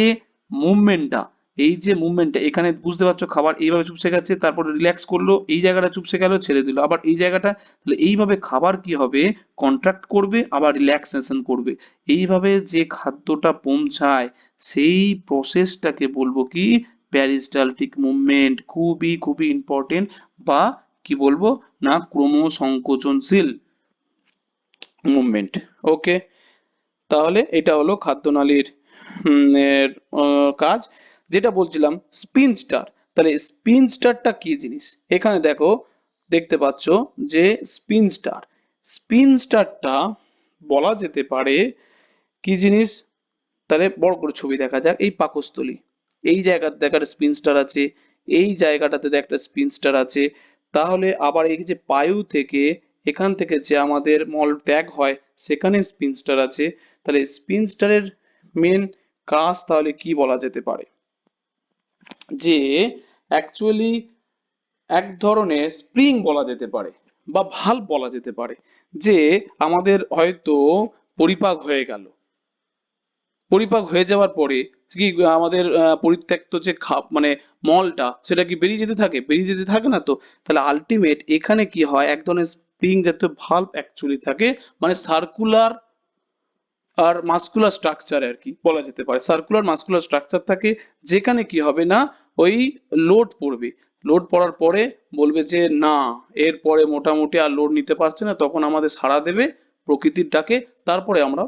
মুভমেন্টটা, এখানে বুঝতে পারছো খাবার এইভাবে চুপসে গেছে, তারপর রিল্যাক্স করলো, এই জায়গাটা চুপসে গেল, ছেড়ে দিল, আবার এই জায়গাটা, তাহলে এইভাবে খাবার কি হবে, কন্ট্রাক্ট করবে আবার রিল্যাক্সেশন করবে, এইভাবে যে খাদ্যটা পৌঁছায় সেই প্রসেসটাকে বলবো কি প্যারিস্টালটিক মুভমেন্ট। খুবই খুবই ইম্পর্টেন্ট, বা কি বলবো না, ক্রমসংকোচনশীল মুভমেন্ট। ওকে, তাহলে এটা হলো খাদ্যনালীর এর কাজ। যেটা বলছিলাম স্পিনস্টার, তাহলে স্পিনস্টারটা কি জিনিস, এখানে দেখো দেখতে পাচ্ছ যে স্পিনস্টারটা বলা যেতে পারে কি জিনিস। তাহলে বড় করে ছবি দেখা যাক, এই পাকস্থলী, এই জায়গাতে দেখার স্পিনস্টার আছে, এই জায়গাটাতে একটা স্পিনস্টার আছে, তাহলে আবার এই যে পায়ু থেকে, এখান থেকে যে আমাদের মল ত্যাগ হয় সেখানে স্পিনস্টার আছে। তাহলে স্পিনস্টারের মেন কাজ তাহলে কি বলা যেতে পারে, যে অ্যাকচুয়ালি এক ধরনের স্প্রিং বলা যেতে পারে বা ভালভ বলা যেতে পারে, যে আমাদের হয়তো পরিপাক হয়ে গেল, পরিপাক হয়ে যাওয়ার পরে কি আমাদের পরিত্যক্ত যে মানে মলটা, সেটা কি বেরিয়ে যেতে থাকে না তো। তাহলে আলটিমেট এখানে কি হয়, এক ধরনের স্প্রিং জাতীয় ভালভ অ্যাকচুয়ালি থাকে, মানে সার্কুলার আর মাস্কুলার স্ট্রাকচার আর কি বলা যেতে পারে, সার্কুলার মাস্কুলার স্ট্রাকচার থাকে, যেখানে কি হবে না, ওই লোড পড়বে, লোড পড়ার পরে বলবে যে না, এরপরে মোটামুটি আর লোড নিতে পারছে না, তখন আমাদের সাড়া দেবে প্রকৃতির ডাকে, তারপরে আমরা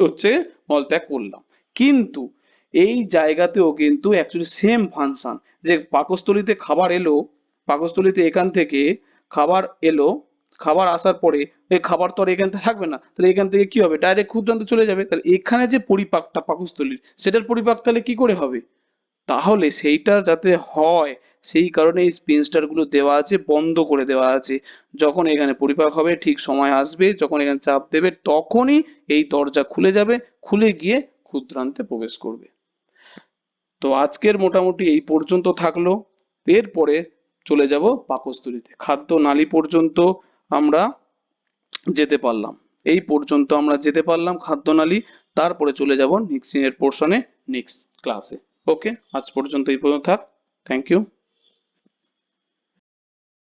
হচ্ছে মলত্যাগ করলাম। কিন্তু এই জায়গাতেও কিন্তু অ্যাকচুয়ালি সেম ফাংশন, যে পাকস্থলীতে খাবার এলো, পাকস্থলীতে এখান থেকে খাবার এলো, খাবার আসার পরে এই খাবার তো আর এখান থেকে থাকবে না, তাহলে এখান থেকে কি হবে, ডাইরেক্ট ক্ষুদ্রান্তে চলে যাবে, তাহলে এখানে যে পরিপাকটা পাকস্থলীর, সেটার পরিপাক তাহলে কি করে হবে, তাহলে সেইটা যাতে হয় সেই কারণে এই স্পিনস্টার গুলো দেওয়া আছে, বন্ধ করে দেওয়া আছে। যখন এখানে পরিপাক হবে ঠিক সময় আসবে, যখন এখানে চাপ দেবে তখনই এই দরজা খুলে যাবে, খুলে গিয়ে ক্ষুদ্রান্তে প্রবেশ করবে। তো আজকের মোটামুটি এই পর্যন্ত থাকলো, এরপরে চলে যাব পাকস্থলীতে, খাদ্য নালী পর্যন্ত আমরা যেতে পারলাম, এই পর্যন্ত আমরা যেতে পারলাম খাদ্যনালী, তারপরে চলে যাব নেক্সট এর পোর্শনে, নেক্সট ক্লাসে। ওকে, আজ পর্যন্ত এই পর্যন্ত থাক। Thank you.